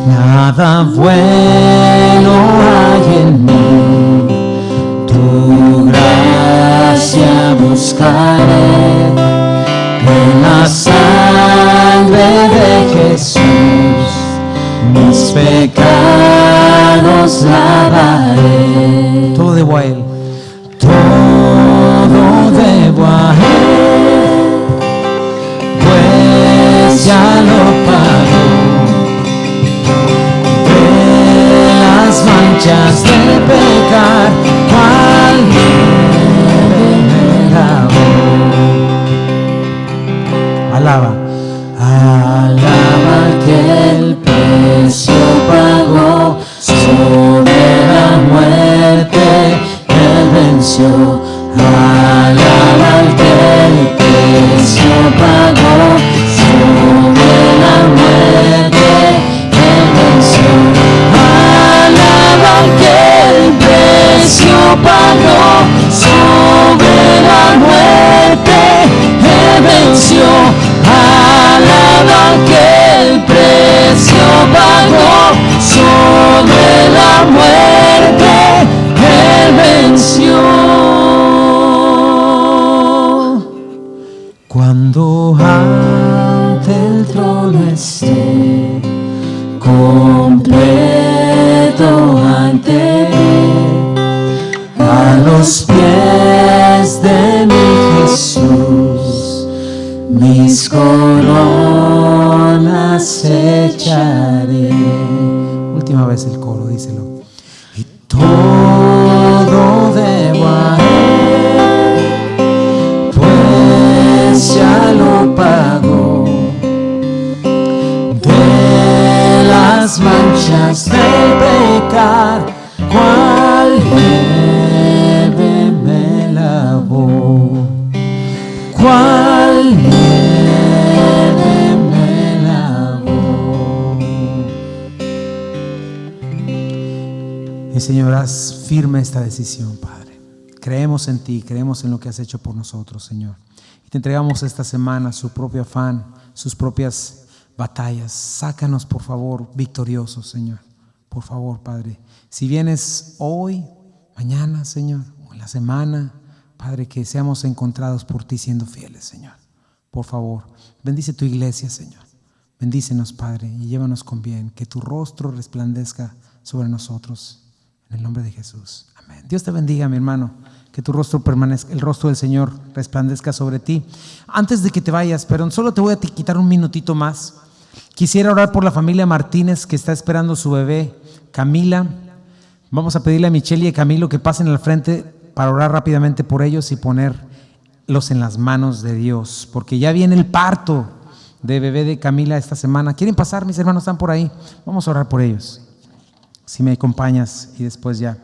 Nada bueno hay en mí, tu gracia buscaré, en la sangre de Jesús mis pecados lavaré. debo a Él. Todo debo a Él, pues ya lo pagó. De las manchas del pecar, cual nieve me lavó. Alaba. Alaba que el precio pagó, sobre la muerte Él venció. Alaba al que el precio pagó, sobre la muerte Él venció. Alaba al que el precio pagó, sobre la muerte Él venció. Alaba al que el precio pagó, sobre la muerte Él venció. Cuando ante el trono esté, completo ante Él, a los pies de mi Jesús, mis coronas echaré. Última vez el coro, díselo. Y todo debo a Él, pues ya lo pagó. De las manchas del pecar, cual nieve me lavó. Cual nieve me lavó. Y Señor, haz firme esta decisión, Padre. Creemos en ti, creemos en lo que has hecho por nosotros, Señor. Y te entregamos esta semana su propio afán, sus propias batallas. Sácanos, por favor, victoriosos, Señor. Por favor, Padre. Si vienes hoy, mañana, Señor, o en la semana, Padre, que seamos encontrados por ti siendo fieles, Señor. Por favor, bendice tu iglesia, Señor. Bendícenos, Padre, y llévanos con bien. Que tu rostro resplandezca sobre nosotros. En el nombre de Jesús. Amén. Dios te bendiga, mi hermano. Que tu rostro permanezca, el rostro del Señor resplandezca sobre ti. Antes de que te vayas, pero solo te voy a quitar un minutito más. Quisiera orar por la familia Martínez que está esperando su bebé, Camila. Vamos a pedirle a Michelle y a Camilo que pasen al frente para orar rápidamente por ellos y ponerlos en las manos de Dios, porque ya viene el parto de bebé de Camila esta semana. ¿Quieren pasar? Mis hermanos están por ahí. Vamos a orar por ellos. Si me acompañas y después ya.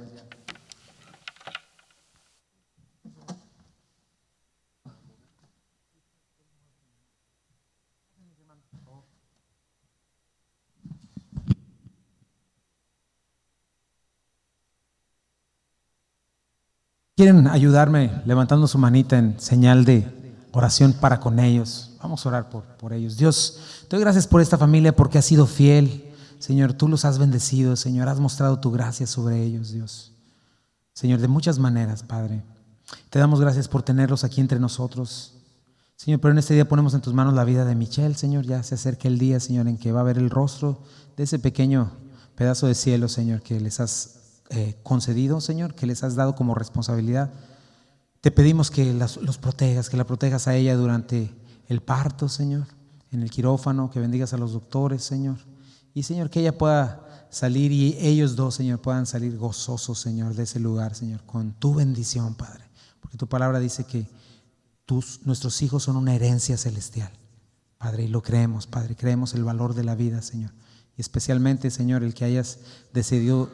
¿Quieren ayudarme levantando su manita en señal de oración para con ellos? Vamos a orar por ellos. Dios, te doy gracias por esta familia porque has sido fiel. Señor, tú los has bendecido, Señor, has mostrado tu gracia sobre ellos, Dios. Señor, de muchas maneras, Padre. Te damos gracias por tenerlos aquí entre nosotros. Señor, pero en este día ponemos en tus manos la vida de Michelle, Señor. Ya se acerca el día, Señor, en que va a ver el rostro de ese pequeño pedazo de cielo, Señor, que les has concedido, Señor, que les has dado como responsabilidad. Te pedimos que los protejas, que la protejas a ella durante el parto, Señor, en el quirófano, que bendigas a los doctores, Señor. Y, Señor, que ella pueda salir y ellos dos, Señor, puedan salir gozosos, Señor, de ese lugar, Señor, con tu bendición, Padre. Porque tu palabra dice que nuestros hijos son una herencia celestial, Padre, y lo creemos, Padre. Creemos el valor de la vida, Señor. Y especialmente, Señor, el que hayas decidido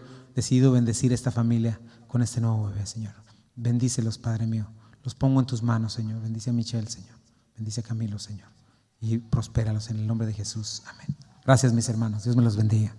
bendecir esta familia con este nuevo bebé, Señor. Bendícelos, Padre mío. Los pongo en tus manos, Señor. Bendice a Michelle, Señor. Bendice a Camilo, Señor. Y prospéralos en el nombre de Jesús. Amén. Gracias, mis hermanos. Dios me los bendiga.